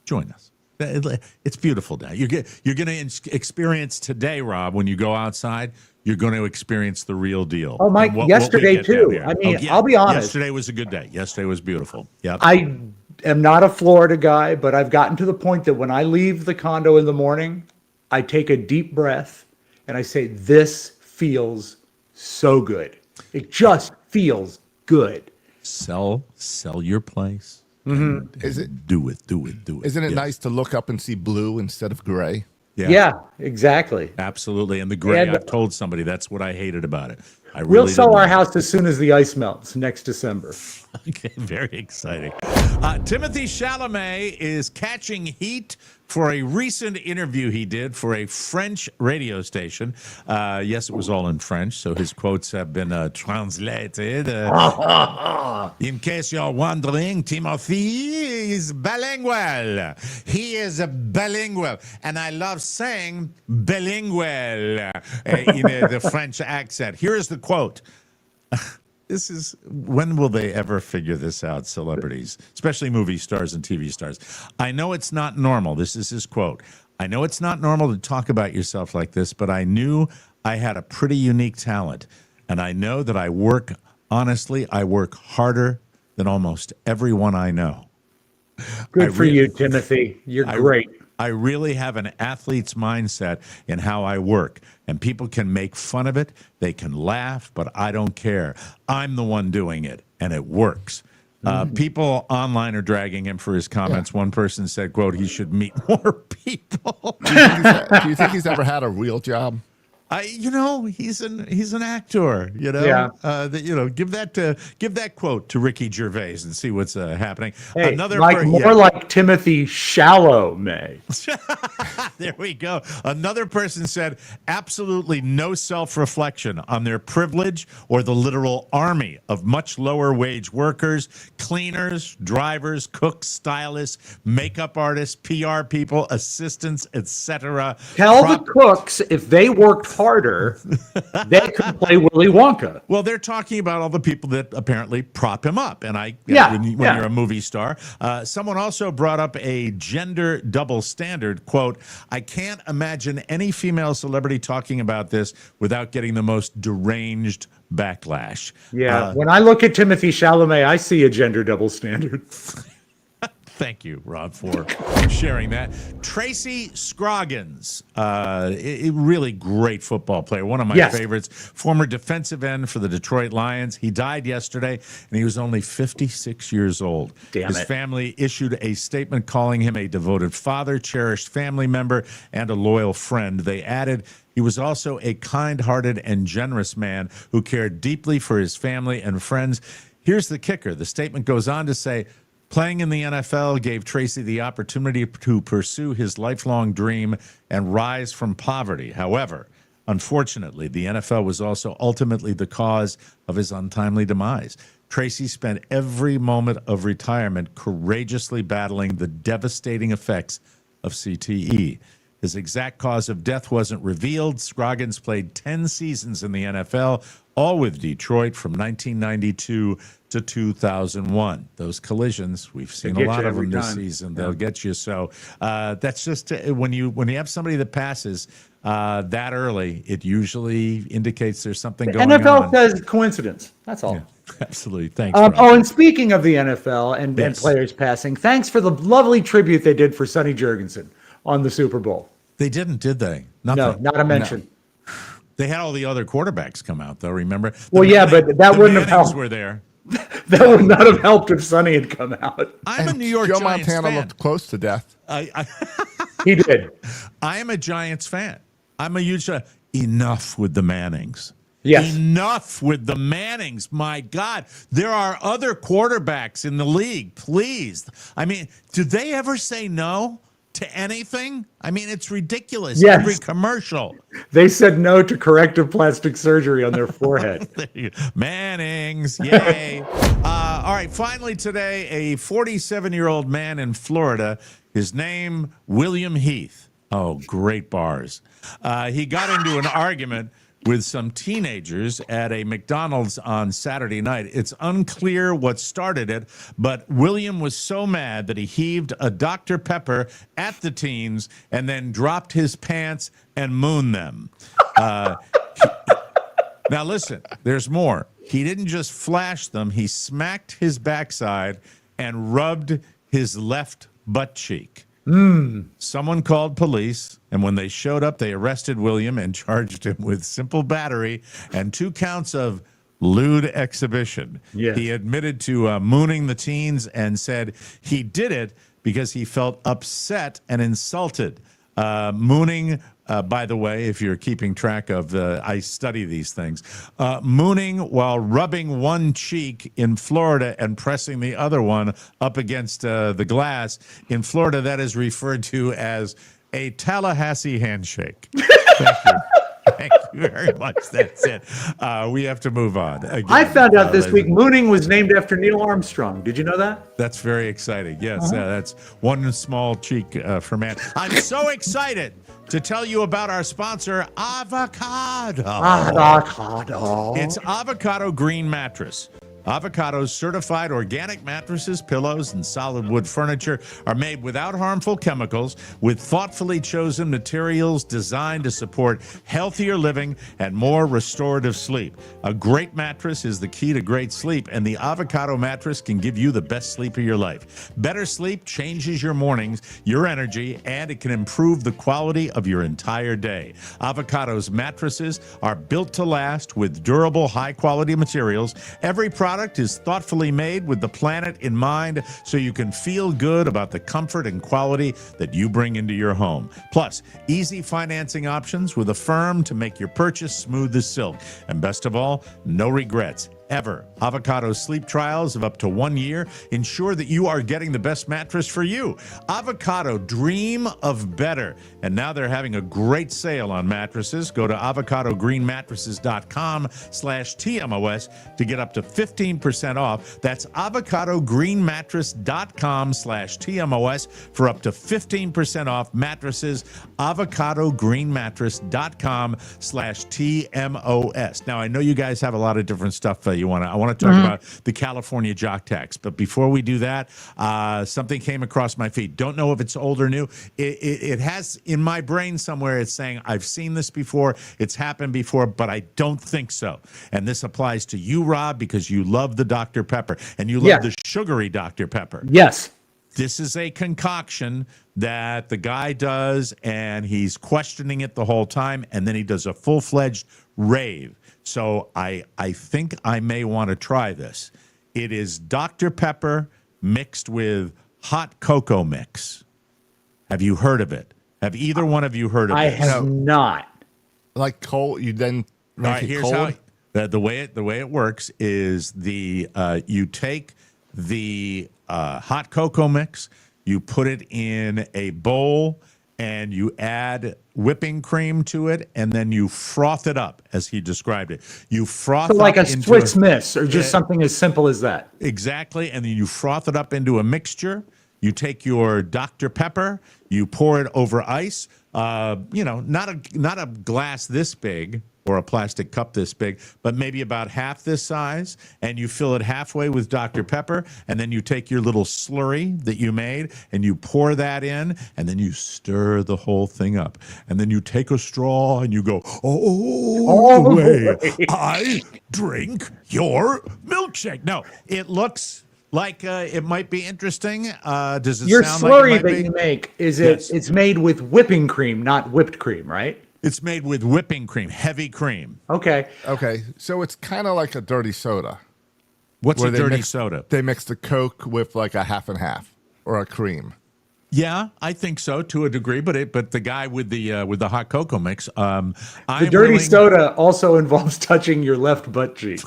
Join us. It's beautiful down. You're going to experience today, Rob, when you go outside, you're going to experience the real deal. Oh, Mike, yesterday too. I mean, I'll be honest. Yesterday was a good day. Yesterday was beautiful. Yep. I am not a Florida guy, but I've gotten to the point that when I leave the condo in the morning, I take a deep breath and I say, this feels so good. It just feels good. Sell your place. Mm-hmm. Is it? Do it. Isn't it nice to look up and see blue instead of gray? Yeah, exactly. Absolutely. And the gray, I've told somebody that's what I hated about it. We'll sell our house as soon as the ice melts next December. Okay, very exciting. Timothy Chalamet is catching heat for a recent interview he did for a French radio station. Yes, it was all in French, so his quotes have been translated. In case you're wondering, Timothy is bilingual. He is a bilingual, and I love saying bilingual in the French accent. Here is the quote. This is, when will they ever figure this out, celebrities, especially movie stars and TV stars? I know it's not normal. This is his quote. I know it's not normal to talk about yourself like this, but I knew I had a pretty unique talent. And I know that I work harder than almost everyone I know. Good for you, Timothy. You're great. I really have an athlete's mindset in how I work, and people can make fun of it. They can laugh, but I don't care. I'm the one doing it, and it works. People online are dragging him for his comments. Yeah. One person said, quote, he should meet more people. Do you think he's ever had a real job? He's an actor. Yeah. Give that quote to Ricky Gervais and see what's happening. Hey, like Timothy Shallowmet. There we go. Another person said absolutely no self-reflection on their privilege or the literal army of much lower wage workers, cleaners, drivers, cooks, stylists, makeup artists, PR people, assistants, etc. Tell the cooks if they worked harder, they could play Willy Wonka. Well, they're talking about all the people that apparently prop him up. And when you're a movie star, someone also brought up a gender double standard. Quote, I can't imagine any female celebrity talking about this without getting the most deranged backlash. Yeah. When I look at Timothy Chalamet, I see a gender double standard. Thank you, Rob, for sharing that. Tracy Scroggins, a really great football player, one of my favorites, former defensive end for the Detroit Lions. He died yesterday, and he was only 56 years old. His family issued a statement calling him a devoted father, cherished family member, and a loyal friend. They added, he was also a kind-hearted and generous man who cared deeply for his family and friends. Here's the kicker. The statement goes on to say, playing in the NFL gave Tracy the opportunity to pursue his lifelong dream and rise from poverty. However, unfortunately, the NFL was also ultimately the cause of his untimely demise. Tracy spent every moment of retirement courageously battling the devastating effects of CTE. His exact cause of death wasn't revealed. Scroggins played 10 seasons in the NFL, all with Detroit from 1992 to 2001. Those collisions, we've seen a lot of them this season. They'll get you. So that's just when you have somebody that passes that early, it usually indicates there's something going on. NFL says coincidence. That's all. Yeah, absolutely. Thanks. And speaking of the NFL and players passing, thanks for the lovely tribute they did for Sonny Jurgensen on the Super Bowl. They didn't, did they? Nothing. No, not a mention. No. They had all the other quarterbacks come out, though, remember? But that wouldn't have helped. Were there. That would not have helped if Sonny had come out. I'm a New York Joe Giants Montana fan. looked close to death. He did. I am a Giants fan. I'm a huge enough with the Mannings. Yes. Enough with the Mannings. My God. There are other quarterbacks in the league. Please. I mean, do they ever say no to anything? I mean, it's ridiculous. Yes. Every commercial. They said no to corrective plastic surgery on their forehead. Mannings. Yay. All right. Finally today, a 47-year-old man in Florida, his name, William Heath. Oh, great bars. He got into an argument with some teenagers at a McDonald's on Saturday night. It's unclear what started it, but William was so mad that he heaved a Dr. Pepper at the teens and then dropped his pants and mooned them. Now, listen, there's more. He didn't just flash them. He smacked his backside and rubbed his left butt cheek. Someone called police, and when they showed up, they arrested William and charged him with simple battery and 2 counts of lewd exhibition. Yes. He admitted to mooning the teens and said he did it because he felt upset and insulted. Mooning, by the way, if you're keeping track of, I study these things. Mooning while rubbing one cheek in Florida and pressing the other one up against the glass. In Florida, that is referred to as a Tallahassee handshake. Thank you. Thank you very much. That's it. We have to move on. Again, I found out this week mooning was named after Neil Armstrong. Did you know that? That's very exciting. Yes, that's one small cheek for man. I'm so excited to tell you about our sponsor, Avocado. Avocado. It's Avocado Green Mattress. Avocado's certified organic mattresses, pillows, and solid wood furniture are made without harmful chemicals with thoughtfully chosen materials designed to support healthier living and more restorative sleep. A great mattress is the key to great sleep, and the Avocado mattress can give you the best sleep of your life. Better sleep changes your mornings, your energy, and it can improve the quality of your entire day. Avocado's mattresses are built to last with durable, high-quality materials. Every product is thoughtfully made with the planet in mind so you can feel good about the comfort and quality that you bring into your home. Plus, easy financing options with a firm to make your purchase smooth as silk. And best of all, no regrets. Ever. Avocado sleep trials of up to 1 year ensure that you are getting the best mattress for you. Avocado, dream of better. And now they're having a great sale on mattresses. Go to avocadogreenmattresses.com/TMOS to get up to 15% off. That's avocadogreenmattress.com/TMOS for up to 15% off mattresses. avocadogreenmattress.com/TMOS. Now, I know you guys have a lot of different stuff I want to talk about the California Jock Tax. But before we do that, something came across my feed. Don't know if it's old or new. It has in my brain somewhere. It's saying I've seen this before. It's happened before, but I don't think so. And this applies to you, Rob, because you love the Dr. Pepper and you love the sugary Dr. Pepper. Yes. This is a concoction that the guy does, and he's questioning it the whole time, and then he does a full-fledged rave. So I think I may want to try this. It is Dr. Pepper mixed with hot cocoa mix. Have you heard of it? Have either one of you heard of it? I have not. Like cold, you then All make right, it here's cold. how the way it works is you take the hot cocoa mix, you put it in a bowl, and you add whipping cream to it, and then you froth it up, as he described it. You froth So like up a into Swiss Miss or just something as simple as that. Exactly, and then you froth it up into a mixture. You take your Dr. Pepper, you pour it over ice. Not a glass this big or a plastic cup this big, but maybe about half this size, and you fill it halfway with Dr. Pepper, and then you take your little slurry that you made, and you pour that in, and then you stir the whole thing up. And then you take a straw, and you go, all the way. I drink your milkshake. No, it looks like it might be interesting. Does it Your sound slurry like it might that be? you make, Yes. it's made with whipping cream, not whipped cream, right? It's made with whipping cream, heavy cream. Okay. Okay, so it's kind of like a dirty soda. What's where a they dirty mix- soda? They mix the Coke with like a half and half or a cream. Yeah, I think so to a degree, but the guy with the hot cocoa mix, The dirty soda also involves touching your left butt cheek.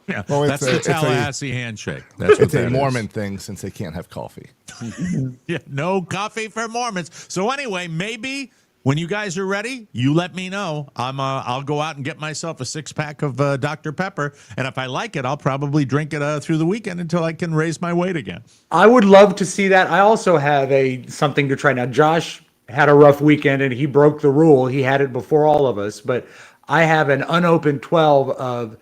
Yeah, Well, that's the it's a- Tallahassee handshake. That's what It's that a is. Mormon thing since they can't have coffee. Yeah, no coffee for Mormons. So anyway, maybe when you guys are ready, you let me know. I'll go out and get myself a 6-pack of Dr. Pepper, and if I like it, I'll probably drink it through the weekend until I can raise my weight again. I would love to see that. I also have something to try. Now, Josh had a rough weekend and he broke the rule. He had it before all of us, but I have an unopened 12 of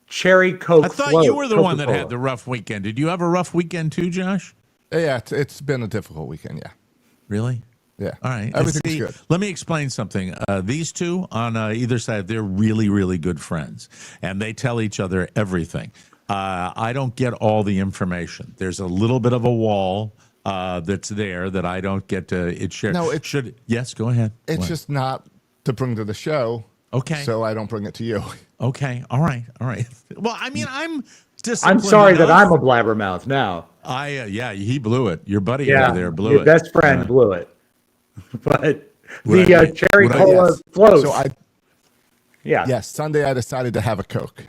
cherry Coke. I thought Float, you were the one that Coca-Cola. had the rough weekend. Did you have a rough weekend too, Josh? Yeah, it's been a difficult weekend. Yeah, Really? yeah. All right. Everything's See, good. Let me explain something. These two on either side, they're really, really good friends, and they tell each other everything. I don't get all the information. There's a little bit of a wall that's there that I don't get to. It shared. No, it should. Yes, go ahead. It's What? just not to bring to the show. Okay. So I don't bring it to you. Okay. All right. All right. Well, I mean, I'm disciplined. I'm sorry that enough. I'm a blabbermouth now. Yeah, he blew it. Your buddy Yeah, over there blew your it. best friend blew it. But Cherry Cola floats. So yes, Sunday I decided to have a Coke,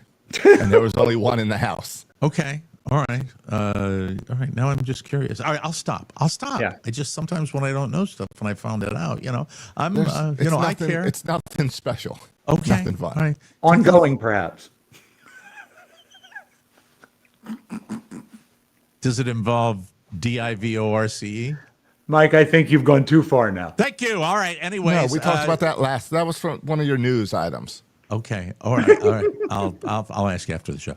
and there was only one in the house. Okay. All right. All right. Now I'm just curious. All right. I'll stop. Yeah. I just sometimes when I don't know stuff and I found it out, I'm, It's I nothing- care. It's nothing special. Okay. Nothing fun. All right. Ongoing, perhaps. Does it involve DIVORCE? Mike, I think you've gone too far now. Thank you. All right. Anyways, No, we talked about that last. That was from one of your news items. Okay. All right. All right. I'll ask you after the show.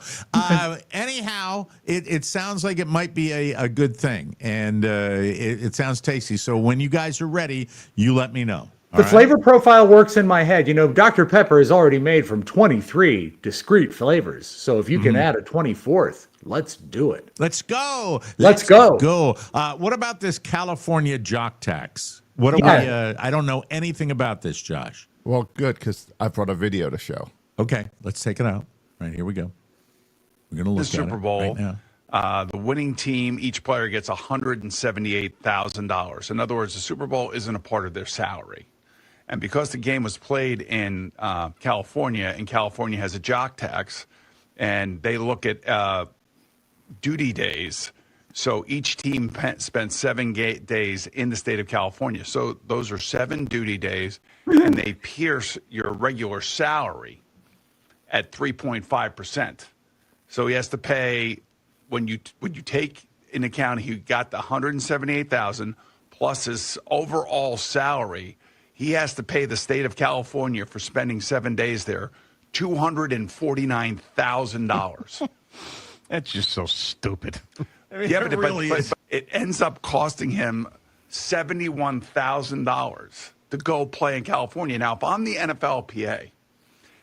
Anyhow, it sounds like it might be a good thing, and it sounds tasty. So when you guys are ready, you let me know. The flavor profile works in my head. Dr. Pepper is already made from 23 discrete flavors. So if you can add a 24th, let's do it. Let's go. Let's go. What about this California Jock Tax? What are we? I don't know anything about this, Josh. Well, good, because I brought a video to show. Okay, let's take it out. All right, here we go. We're gonna look The Super at it Bowl. right now. The winning team, each player gets $178,000. In other words, the Super Bowl isn't a part of their salary. And because the game was played in California, and California has a jock tax, and they look at duty days. So each team spent 7 days in the state of California. So those are 7 duty days, and they pierce your regular salary at 3.5%. So he has to pay when you take in account he got the 178,000 plus his overall salary. He has to pay the state of California for spending 7 days there $249,000. That's just so stupid. Yeah, but it ends up costing him $71,000 to go play in California. Now, if I'm the NFLPA,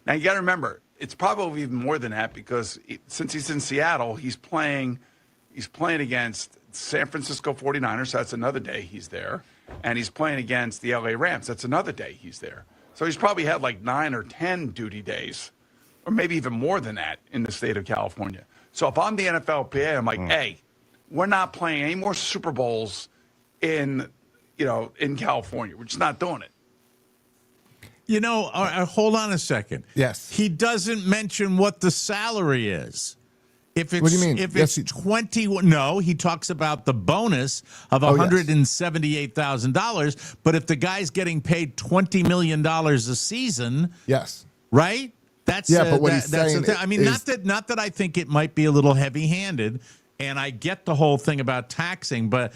now you got to remember, it's probably even more than that because since he's in Seattle, he's playing against San Francisco 49ers. So that's another day he's there. And he's playing against the LA Rams. That's another day he's there. So he's probably had like 9 or 10 duty days, or maybe even more than that in the state of California. So if I'm the NFLPA, I'm like, hey, we're not playing any more Super Bowls in California. We're just not doing it. Hold on a second. Yes. He doesn't mention what the salary is. If it's, What do you mean? If Yes, it's 21, no, he talks about the bonus of $178,000. But if the guy's getting paid $20 million a season, Yes. right? That's but what he's that's saying the thing. I mean, is, not that I think it might be a little heavy-handed, and I get the whole thing about taxing, but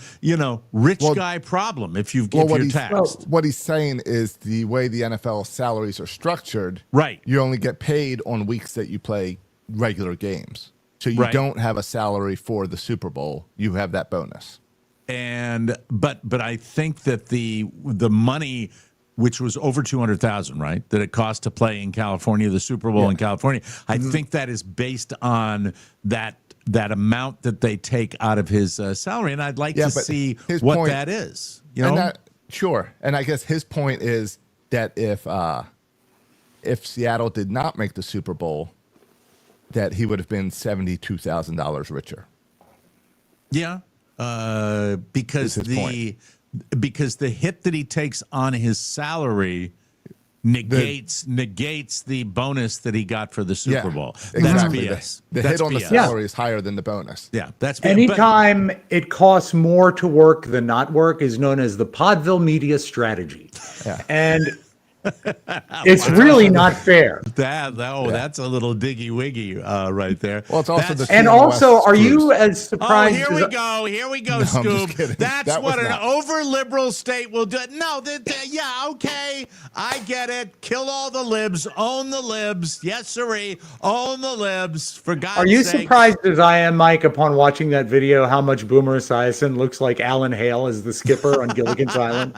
rich guy problem if you're taxed. what he's saying is the way the NFL salaries are structured, Right. You only get paid on weeks that you play regular games. So you Right. don't have a salary for the Super Bowl. You have that bonus. But I think that the money, which was over 200,000, right, that it cost to play in California, the Super Bowl in California, I think that is based on that amount that they take out of his salary, and I'd like to but see his what point- that is. Sure. And I guess his point is that if Seattle did not make the Super Bowl, that he would have been $72,000 richer. Yeah, because Is his point. because the hit that he takes on his salary negates the bonus that he got for the Super Bowl. Exactly. That's BS. The That's hit on the BS. salary is higher than the bonus. Yeah, that's BS. Anytime it costs more to work than not work is known as the Podville media strategy. Yeah. And it's really not fair. That's a little diggy wiggy right there. Well, it's also That's- the And CMOS also, are you screws. as surprised? Here we go, I'm just Scoob. kidding. That's That what was an not- over-liberal state will do. No, yeah, okay. I get it. Kill all the libs. Own the libs. Yes, sirree. Own the libs. For God's sake. Are you surprised as I am, Mike, upon watching that video, how much Boomer Esiason looks like Alan Hale as the skipper on Gilligan's Island?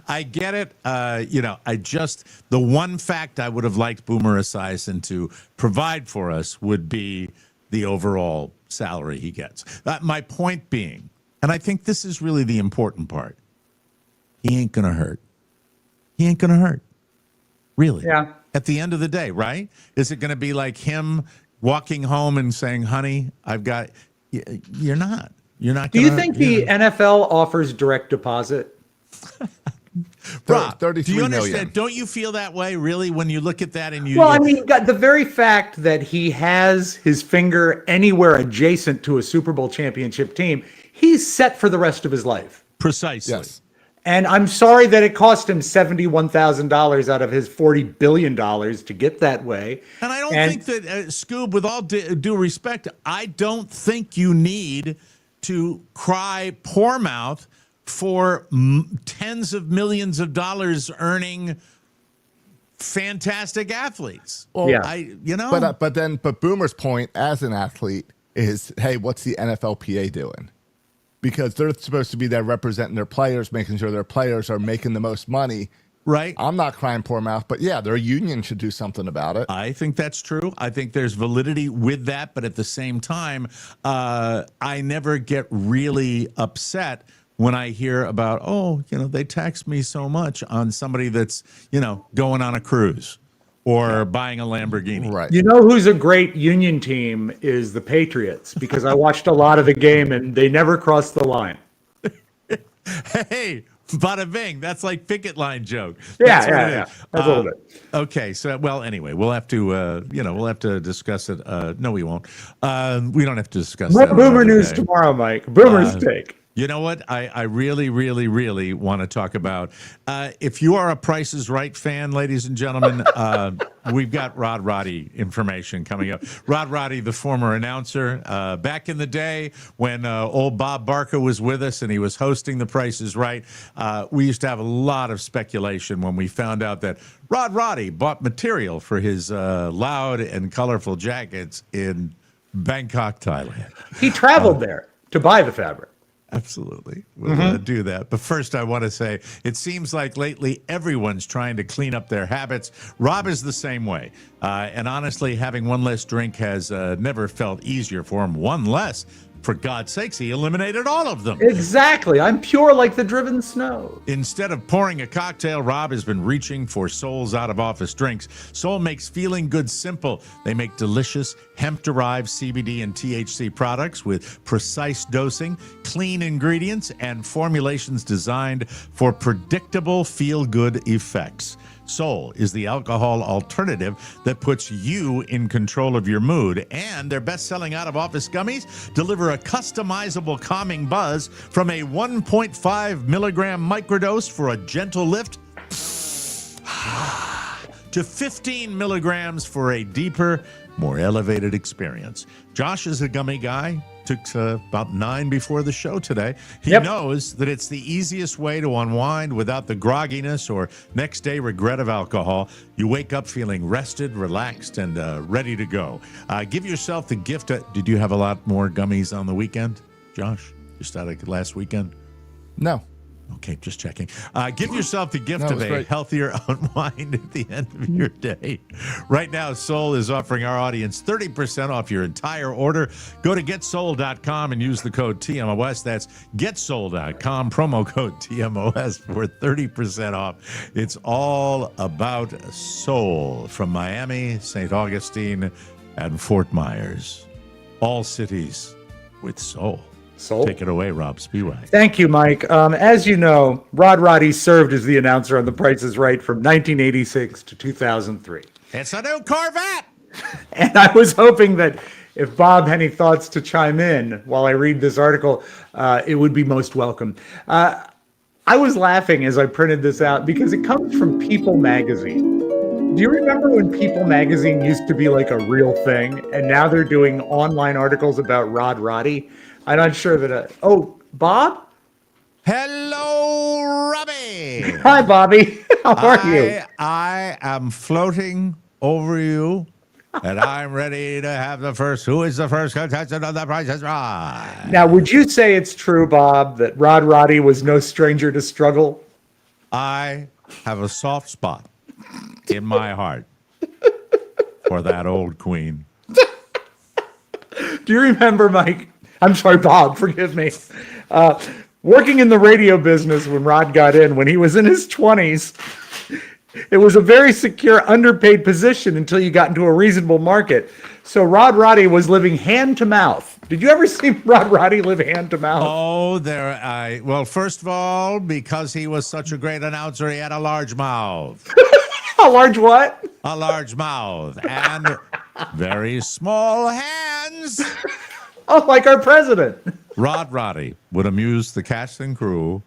I get it. The one fact I would have liked Boomer Esiason to provide for us would be the overall salary he gets. My point being, and I think this is really the important part, he ain't going to hurt. He ain't going to hurt. Really. Yeah. At the end of the day, right? Is it going to be like him walking home and saying, honey, you're not. You're not Do going to. you think the NFL offers direct deposit? Rob, do 33 you million. understand? Don't you feel that way, really, when you look at that and you? Well, I mean, the very fact that he has his finger anywhere adjacent to a Super Bowl championship team, he's set for the rest of his life. Precisely. Yes. And I'm sorry that it cost him $71,000 out of his $40 billion to get that way. And I don't think that, Scoob, with all due respect, I don't think you need to cry poor mouth for tens of millions of dollars earning fantastic athletes. Well, yeah. But Boomer's point as an athlete is, hey, what's the NFLPA doing? Because they're supposed to be there representing their players, making sure their players are making the most money. Right. I'm not crying poor mouth, but yeah, their union should do something about it. I think that's true. I think there's validity with that. But at the same time, I never get really upset when I hear about, they tax me so much on somebody that's, going on a cruise or buying a Lamborghini. Right. You know who's a great union team is the Patriots, because I watched a lot of the game and they never crossed the line. Hey, bada bing. That's like picket line joke. Yeah. That's a little bit. Okay. So, anyway, we'll have to discuss it. No, we won't. We don't have to discuss More that Boomer another news day. tomorrow, Mike. Boomer's take. You know what? I really, really, really want to talk about. If you are a Price is Right fan, ladies and gentlemen, we've got Rod Rodney information coming up. Rod Rodney, the former announcer, back in the day when old Bob Barker was with us and he was hosting the Price is Right, we used to have a lot of speculation when we found out that Rod Rodney bought material for his loud and colorful jackets in Bangkok, Thailand. He traveled there to buy the fabric. Absolutely. We'll do that. But first, I want to say it seems like lately everyone's trying to clean up their habits. Robb is the same way. And honestly, having one less drink has never felt easier for him. One less. For God's sakes, he eliminated all of them. Exactly. I'm pure like the driven snow. Instead of pouring a cocktail, Robb has been reaching for Sol's out-of-office drinks. Sol makes feeling good simple. They make delicious hemp-derived CBD and THC products with precise dosing, clean ingredients, and formulations designed for predictable feel-good effects. Sol is the alcohol alternative that puts you in control of your mood, and their best-selling out-of-office gummies deliver a customizable calming buzz from a 1.5 milligram microdose for a gentle lift to 15 milligrams for a deeper, more elevated experience. Josh is a gummy guy. Took about 9 before the show today. He knows that it's the easiest way to unwind without the grogginess or next day regret of alcohol. You wake up feeling rested, relaxed, and ready to go. Give yourself the gift. Did you have a lot more gummies on the weekend, Josh? Just out of last weekend? No. Okay, just checking. Give yourself the gift No, of a great. healthier unwind at the end of your day. Right now, Sol is offering our audience 30% off your entire order. Go to GetSol.com and use the code TMOS. That's GetSol.com, promo code TMOS for 30% off. It's all about Sol from Miami, St. Augustine, and Fort Myers. All cities with soul. Sol. Take it away, Robb Spiewak. Thank you, Mike. As you know, Rod Rodney served as the announcer on The Price is Right from 1986 to 2003. It's a new Corvette! And I was hoping that if Bob had any thoughts to chime in while I read this article, it would be most welcome. I was laughing as I printed this out because it comes from People Magazine. Do you remember when People Magazine used to be like a real thing, and now they're doing online articles about Rod Rodney? I'm not sure that. Bob? Hello, Robbie. Hi, Bobby. How are you? I am floating over you, and I'm ready to have the first. Who is the first contestant on The Price is Right? Now, would you say it's true, Bob, that Rod Rodney was no stranger to struggle? I have a soft spot in my heart for that old queen. Do you remember, Mike? I'm sorry, Bob, forgive me. Working in the radio business when Rod got in, when he was in his 20s, It was a very secure, underpaid position until you got into a reasonable market. So Rod Roddy was living hand to mouth. Did you ever see Rod Roddy live hand to mouth? Oh, well, first of all, because he was such a great announcer, he had a large mouth. A large what? A large mouth and very small hands. Oh, like our president. Rod Roddy would amuse the cast and crew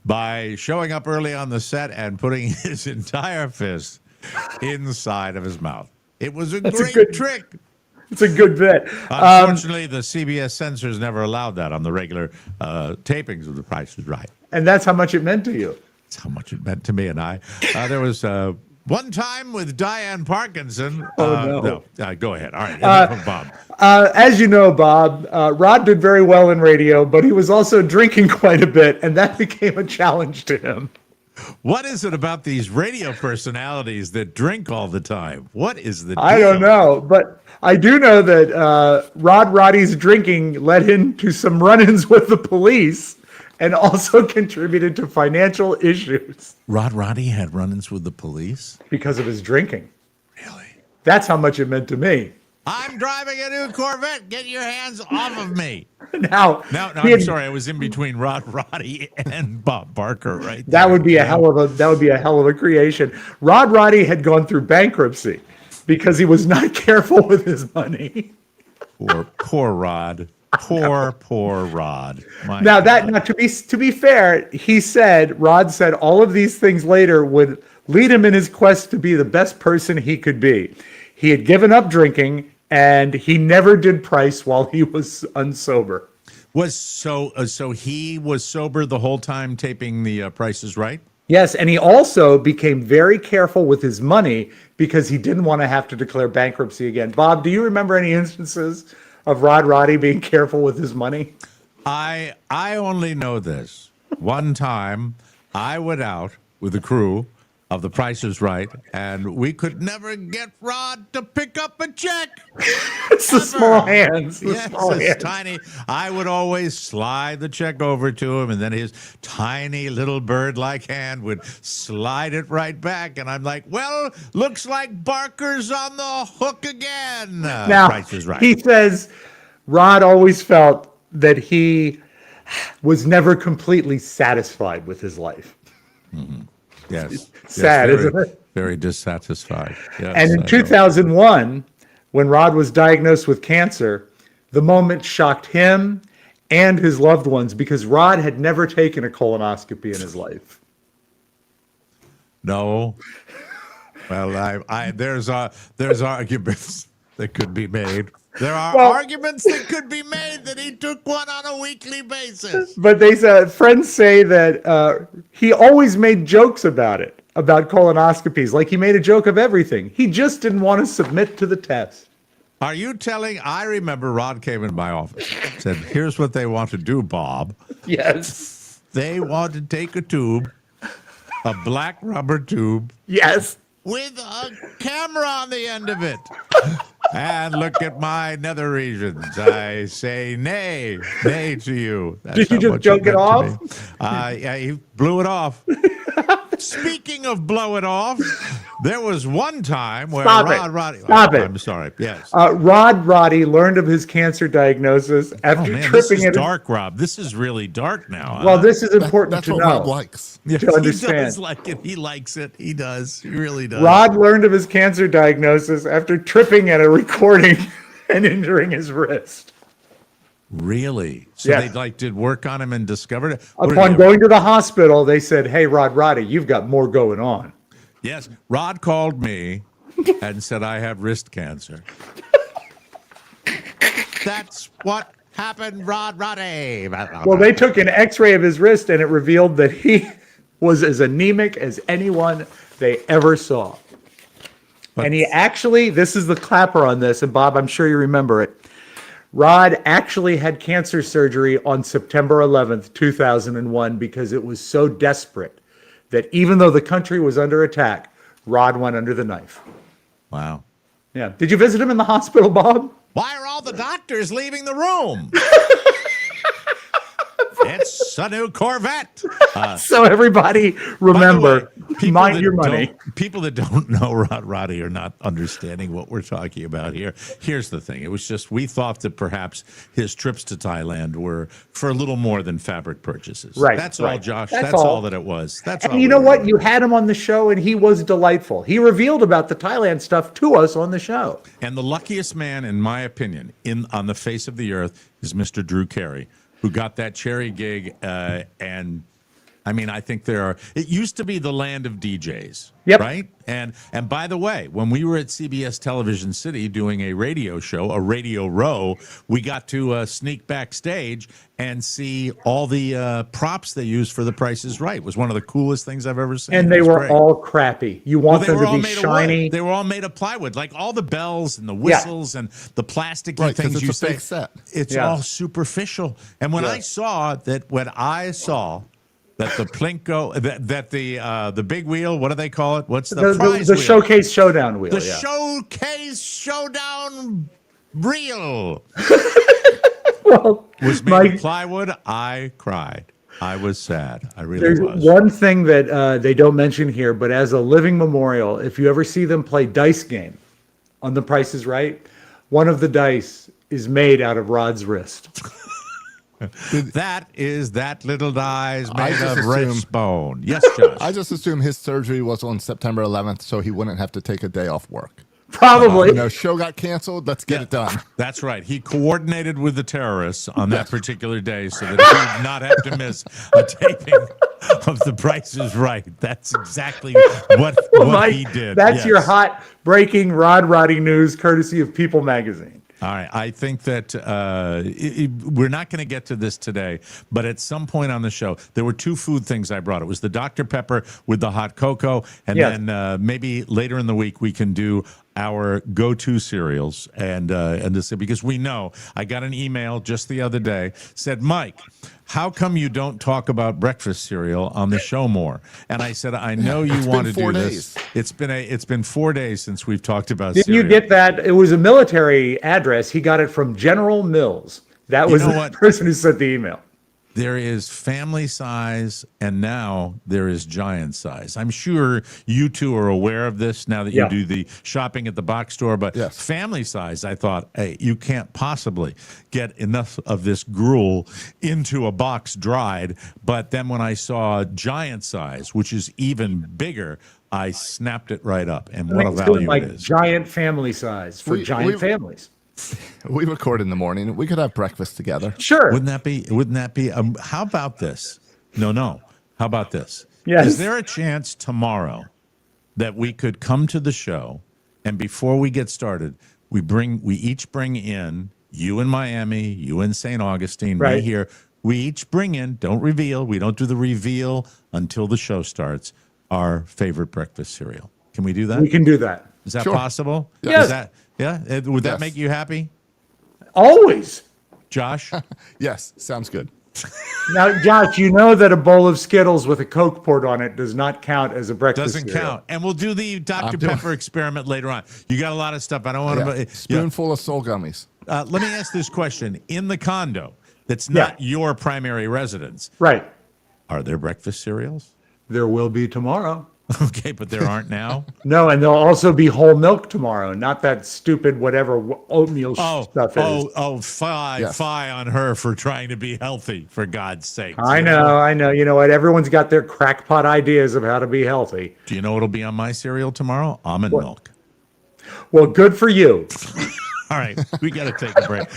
by showing up early on the set and putting his entire fist inside of his mouth. It was a great trick. It's a good bit. Unfortunately, the CBS censors never allowed that on the regular tapings of The Price is Right. And that's how much it meant to you. That's how much it meant to me and I. There was one time with Diane Parkinson. No. Go ahead. All right. Enough of Bob. As you know, Bob, Rod did very well in radio, but he was also drinking quite a bit, and that became a challenge to him. What is it about these radio personalities that drink all the time? What is the deal? I don't know, but I do know that Rod Roddy's drinking led into some run-ins with the police and also contributed to financial issues. Rod Roddy had run-ins with the police? Because of his drinking. Really? That's how much it meant to me. I'm driving a new Corvette. Get your hands off of me. No, I'm sorry. I was in between Rod Roddy and Bob Barker, right? That would be a hell of a creation. Rod Roddy had gone through bankruptcy because he was not careful with his money. Poor Rod. Poor Rod. Now to be fair, Rod said all of these things later would lead him in his quest to be the best person he could be. He had given up drinking, and he never did Price while he was unsober. So he was sober the whole time taping the Price is Right? Yes, and he also became very careful with his money because he didn't want to have to declare bankruptcy again. Bob, do you remember any instances of Rod Roddy being careful with his money? I only know this. One time, I went out with the crew of The Price is Right, and we could never get Rod to pick up a check. It's the small hands. It's tiny. I would always slide the check over to him, and then his tiny little bird-like hand would slide it right back. And I'm like, well, looks like Barker's on the hook again. Now, Price is Right. He says Rod always felt that he was never completely satisfied with his life. Mm-hmm. Yes. Sad, isn't it? Very dissatisfied. Yes, And in 2001, when Rod was diagnosed with cancer, the moment shocked him and his loved ones because Rod had never taken a colonoscopy in his life. No. Well, there's arguments that could be made. There are arguments that could be made that he took one on a weekly basis. But friends say that he always made jokes about it, about colonoscopies. Like he made a joke of everything. He just didn't want to submit to the test. Are you telling? I remember Rod came in my office, said, here's what they want to do, Bob. Yes. They want to take a tube, a black rubber tube. Yes. With a camera on the end of it. And look at my nether regions. I say nay to you. That's Did you just joke it off? Yeah, he blew it off. Speaking of blow it off, there was one time where Rod Roddy. Stop it. I'm sorry. Yes. Rod Roddy learned of his cancer diagnosis after tripping. This is it. Dark, Rob. This is really dark now. Well, this is important That's to what know. Rob likes. Yes, to understand. He does like it. He likes it. He does. He really does. Rod learned of his cancer diagnosis after tripping at a recording and injuring his wrist. Really? So Yes. they did work on him and discovered it? Upon going to the hospital, they said, "Hey, Rod Roddy, you've got more going on." Yes. Rod called me and said, I have wrist cancer. That's what happened, Rod Roddy. Well, they took an X-ray of his wrist, and it revealed that he was as anemic as anyone they ever saw. And he actually, this is the clapper on this, and Bob, I'm sure you remember it. Rod actually had cancer surgery on September 11th, 2001, because it was so desperate that even though the country was under attack, Rod went under the knife. Wow. Yeah. Did you visit him in the hospital, Bob? Why are all the doctors leaving the room? It's a new Corvette. So everybody remember. Mind your money. People that don't know Rod Rodney are not understanding what we're talking about here. Here's the thing. It was just we thought that perhaps his trips to Thailand were for a little more than fabric purchases. Right. That's all, Josh. That's all. all That it was. That's And all. you know what? You had him on the show, and he was delightful. He revealed about the Thailand stuff to us on the show. And the luckiest man, in my opinion, on the face of the earth is Mr. Drew Carey, who got that Cherry gig. And I mean, I think it used to be the land of DJs, right? And by the way, when we were at CBS Television City doing a radio show, a Radio Row, we got to sneak backstage and see all the props they used for The Price is Right. It was one of the coolest things I've ever seen. And they were all crappy. You want them to be shiny. They were all made of plywood, like all the bells and the whistles and the plasticky things it's you a say. fake set. It's all superficial. And when I saw that the Plinko, that the big wheel, what do they call it? What's the prize the wheel? Showcase Showdown wheel? The Showcase Showdown reel was made of plywood. I cried. I was sad. I really was. There's one thing that they don't mention here, but as a living memorial, if you ever see them play dice game on The Price is Right, one of the dice is made out of Rod's wrist. That is that little dice made of assume- wrist bone. Yes, Josh. I just assume his surgery was on September 11th, so he wouldn't have to take a day off work. Probably. Show got canceled. Let's get it done. That's right. He coordinated with the terrorists on that particular day so that he would not have to miss a taping of The Price is Right. That's exactly what Mike, he did. That's your hot breaking Rod Rodney news, courtesy of People Magazine. All right. I think that we're not going to get to this today, but at some point on the show, there were two food things I brought. It was the Dr. Pepper with the hot cocoa, and then maybe later in the week we can do our go-to cereals and this, because we know I got an email just the other day said, Mike, how come you don't talk about breakfast cereal on the show more? And I said, I know you want to do this. It's been 4 days since we've talked about Did cereal. you get that? It was a military address. He got it from General Mills. That was the person who sent the email. There is family size, and now there is giant size. I'm sure you two are aware of this now that you do the shopping at the box store, but family size, I thought, hey, you can't possibly get enough of this gruel into a box dried. But then when I saw giant size, which is even bigger, I snapped it right up. And what a value it is. Giant family size for giant families. We record in the morning. We could have breakfast together. Sure. Wouldn't that be, how about this? No. How about this? Yes. Is there a chance tomorrow that we could come to the show and before we get started, we each bring in, you in Miami, you in St. Augustine, me here. We each bring in, don't reveal. We don't do the reveal until the show starts, our favorite breakfast cereal. Can we do that? We can do that. Is that possible? Yes. Would that make you happy? Always. Josh? Yes, sounds good. Now, Josh, you know that a bowl of Skittles with a Coke poured on it does not count as a breakfast Doesn't cereal. count. And we'll do the Dr. Pepper experiment later on. You got a lot of stuff. I don't want to... Spoonful of soul gummies. Let me ask this question. In the condo that's not your primary residence, are there breakfast cereals? There will be tomorrow. Okay, but there aren't now? No, and there'll also be whole milk tomorrow, not that stupid whatever oatmeal stuff is. Fie on her for trying to be healthy, for God's sake. I know. You know what? Everyone's got their crackpot ideas of how to be healthy. Do you know what'll be on my cereal tomorrow? Almond milk. Well, good for you. All right, we got to take a break.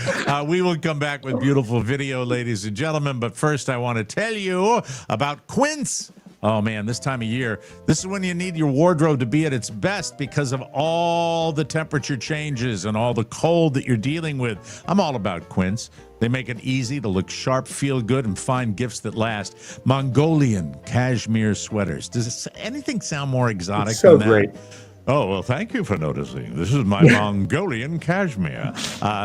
We will come back with beautiful video, ladies and gentlemen. But first, I want to tell you about Quince. Oh, man, this time of year, this is when you need your wardrobe to be at its best because of all the temperature changes and all the cold that you're dealing with. I'm all about Quince. They make it easy to look sharp, feel good, and find gifts that last. Mongolian cashmere sweaters. Does anything sound more exotic It's so than that? great. Oh, well, thank you for noticing. This is my Mongolian cashmere.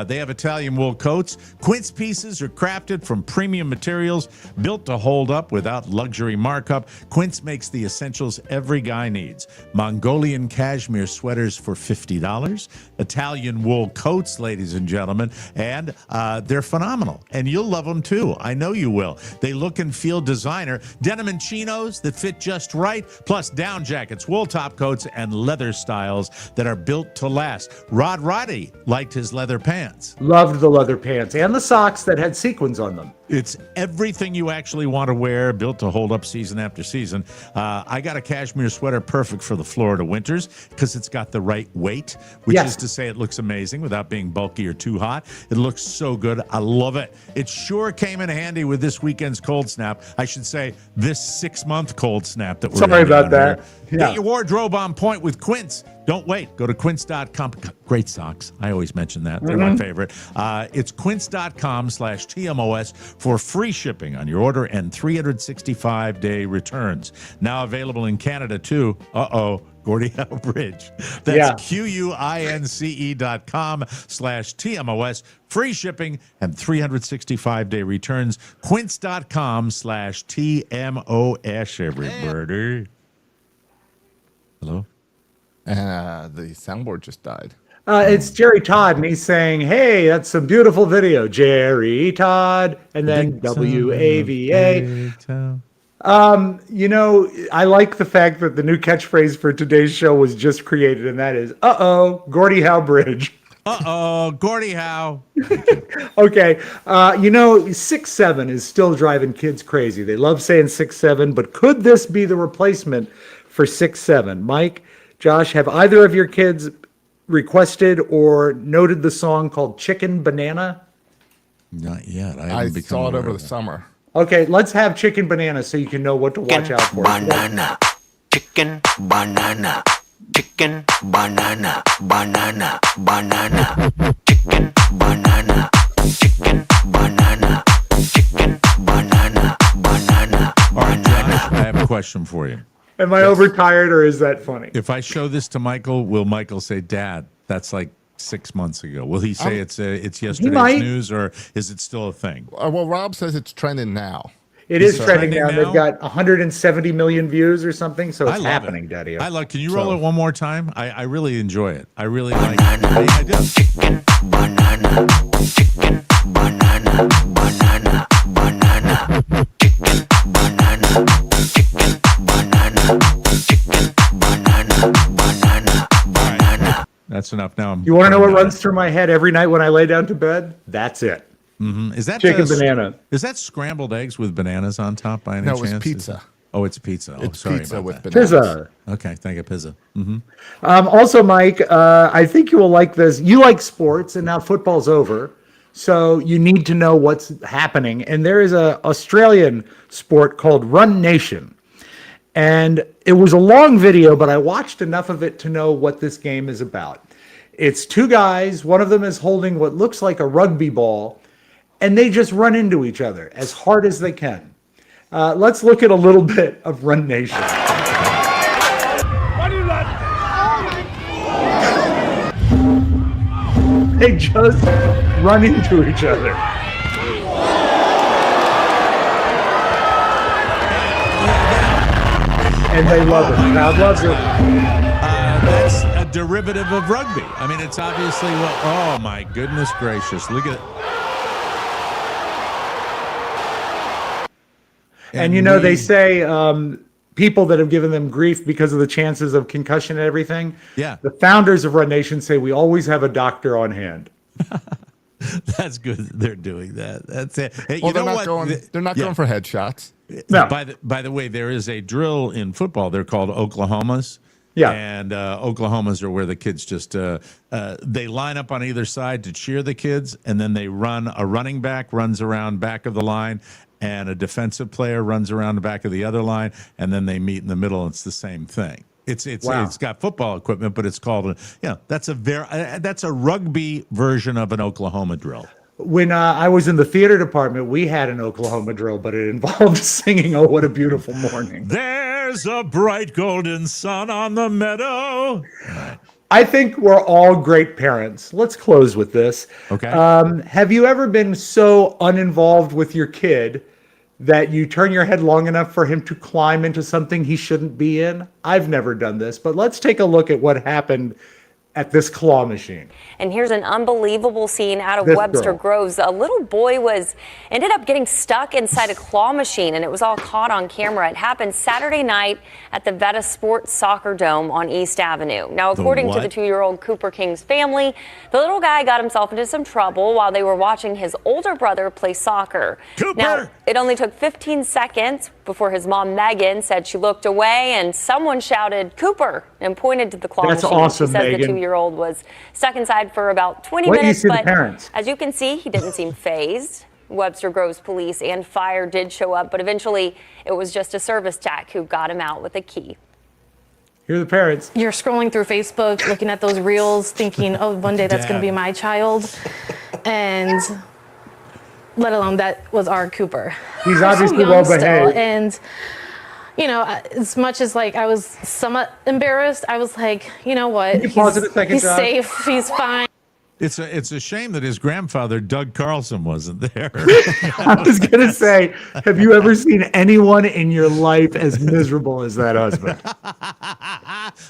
They have Italian wool coats. Quince pieces are crafted from premium materials, built to hold up without luxury markup. Quince makes the essentials every guy needs. Mongolian cashmere sweaters for $50. Italian wool coats, ladies and gentlemen. And they're phenomenal. And you'll love them, too. I know you will. They look and feel designer. Denim and chinos that fit just right, plus down jackets, wool top coats, and leather styles that are built to last. Rod Rodney liked his leather pants. Loved the leather pants and the socks that had sequins on them. It's everything you actually want to wear, built to hold up season after season. I got a cashmere sweater perfect for the Florida winters because it's got the right weight, which is to say it looks amazing without being bulky or too hot. It looks so good. I love it. It sure came in handy with this weekend's cold snap. I should say this 6-month cold snap that we're Sorry about that. Here. Yeah. Get your wardrobe on point with Quince. Don't wait. Go to quince.com. Great socks. I always mention that. They're my favorite. It's quince.com/TMOS for free shipping on your order and 365-day returns. Now available in Canada, too. Gordie Howe Bridge. That's QUINCE.com/TMOS. Free shipping and 365-day returns. Quince.com/TMOS, everybody. Hello? The soundboard just died. It's Jerry Todd, and he's saying, hey, that's some beautiful video. Jerry Todd, and then WAVA. You know, I like the fact that the new catchphrase for today's show was just created, and that is, Gordie Howe Bridge. Gordie Howe. Okay. You know, 6'7" is still driving kids crazy. They love saying 6'7", but could this be the replacement for 6'7"? Mike, Josh, have either of your kids requested or noted the song called Chicken Banana? Not yet. I saw it over the summer. Okay, let's have Chicken Banana so you can know what to watch out for. Banana, chicken banana, chicken banana, banana, banana, chicken banana, chicken banana, chicken banana, banana, All right, banana. Josh, I have a question for you. Am I overtired or is that funny? If I show this to Michael, will Michael say, Dad, that's like 6 months ago? Will he say it's yesterday's might. news, or is it still a thing? Well, Rob says it's trending now. It is trending trending now. now? They've got 170 million views or something, so I it's love happening, it. Daddy. I love. Can you roll it one more time? I really enjoy it. I really like it. I do. Chicken banana, chicken banana, banana, banana, chicken banana, chicken banana, chicken banana, banana, banana. That's enough. Now I'm. You want to know what runs through my head every night when I lay down to bed? That's it. Is that Chicken banana. Is that scrambled eggs with bananas on top by any No, chance? it's pizza. Oh, it's pizza. Oh, It's sorry pizza about with that. bananas. Pizza. Okay, thank you, pizza. Also, Mike, I think you will like this. You like sports, and now football's over, so you need to know what's happening. And there is a Australian sport called Run Nation, and it was a long video, but I watched enough of it to know what this game is about. It's two guys. One of them is holding what looks like a rugby ball, and they just run into each other as hard as they can. Let's look at a little bit of Run Nation. They just run into each other. And they love it. The crowd loves it. That's a derivative of rugby. I mean, it's obviously. Oh my goodness gracious! Look at it. And you know, they say people that have given them grief because of the chances of concussion and everything. Yeah. The founders of Run Nation say we always have a doctor on hand. That's good. They're doing that. That's it. Hey, Well, you they're know not what? going. They're not going for headshots. No. By the way, there is a drill in football. They're called Oklahomas. Yeah. And Oklahomas are where the kids just they line up on either side to cheer the kids, and then they run. A running back runs around back of the line, and a defensive player runs around the back of the other line, and then they meet in the middle. And it's the same thing. It's got football equipment, but it's called that's a rugby version of an Oklahoma drill. When I was in the theater department, we had an Oklahoma drill, but it involved singing "Oh, What a Beautiful Morning." There's There's a bright golden sun on the meadow. I think we're all great parents. Let's close with this. Okay. Have you ever been so uninvolved with your kid that you turn your head long enough for him to climb into something he shouldn't be in? I've never done this, but let's take a look at what happened at this claw machine. And here's an unbelievable scene out of This Webster girl. Groves. A little boy ended up getting stuck inside a claw machine, and it was all caught on camera. It happened Saturday night at the Veta Sports Soccer Dome on East Avenue. Now, according to the 2-year-old Cooper King's family, the little guy got himself into some trouble while they were watching his older brother play soccer. Cooper! Now, it only took 15 seconds before his mom, Megan, said she looked away and someone shouted, "Cooper," and pointed to the claw That's machine. awesome, She says Megan. the 2-year-old was stuck inside for about 20 What do you minutes, see the but parents? as you can see, he didn't seem phased. Webster Groves police and fire did show up, but eventually it was just a service tech who got him out with a key. Here are the parents. You're scrolling through Facebook, looking at those reels, thinking, oh, one day that's going to be my child. And let alone that was our Cooper. He's We're obviously young well still, behaved. And, you know, as much as like I was somewhat embarrassed, I was like, you know what? Can you pause it a second, he's Josh? safe. He's fine. It's a shame that his grandfather, Doug Carlson, wasn't there. I was going to say, have you ever seen anyone in your life as miserable as that husband?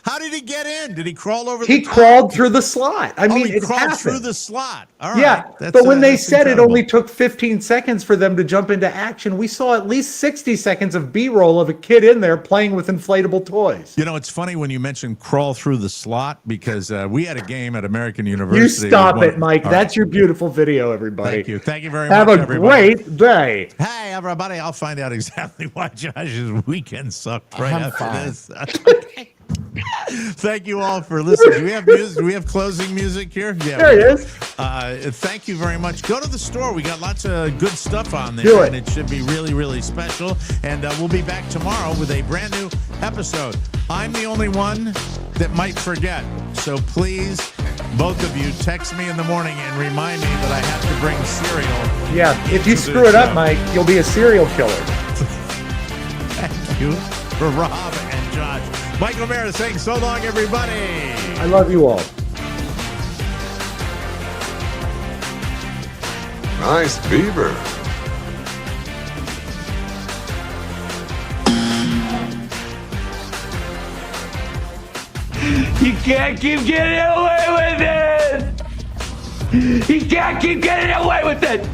How did he get in? Did he crawl over the He top? crawled through the slot. I mean, he it crawled happened. through the slot. All right. Yeah, That's, but when they that's said incredible. it only took 15 seconds for them to jump into action, we saw at least 60 seconds of B-roll of a kid in there playing with inflatable toys. You know, it's funny when you mentioned crawl through the slot because we had a game at American You University. stop it, Mike. All right. That's your beautiful video, everybody. Thank you. Thank you very Have much, a everybody. great day. Hey, everybody. I'll find out exactly why Josh's weekend sucked right I'm after fine. this. Thank you all for listening. Do we have music? Do we have closing music here? Yeah, There we it do. is. Thank you very much. Go to the store. We got lots of good stuff on there, Do it. and it should be really, really special. And we'll be back tomorrow with a brand new episode. I'm the only one that might forget, so please, both of you, text me in the morning and remind me that I have to bring cereal. Yeah, if you to the screw it up, show. Mike, you'll be a serial killer. Thank you for Rob and Josh. Michael Mara saying so long, everybody. I love you all. Nice beaver. You can't keep getting away with it! You can't keep getting away with it!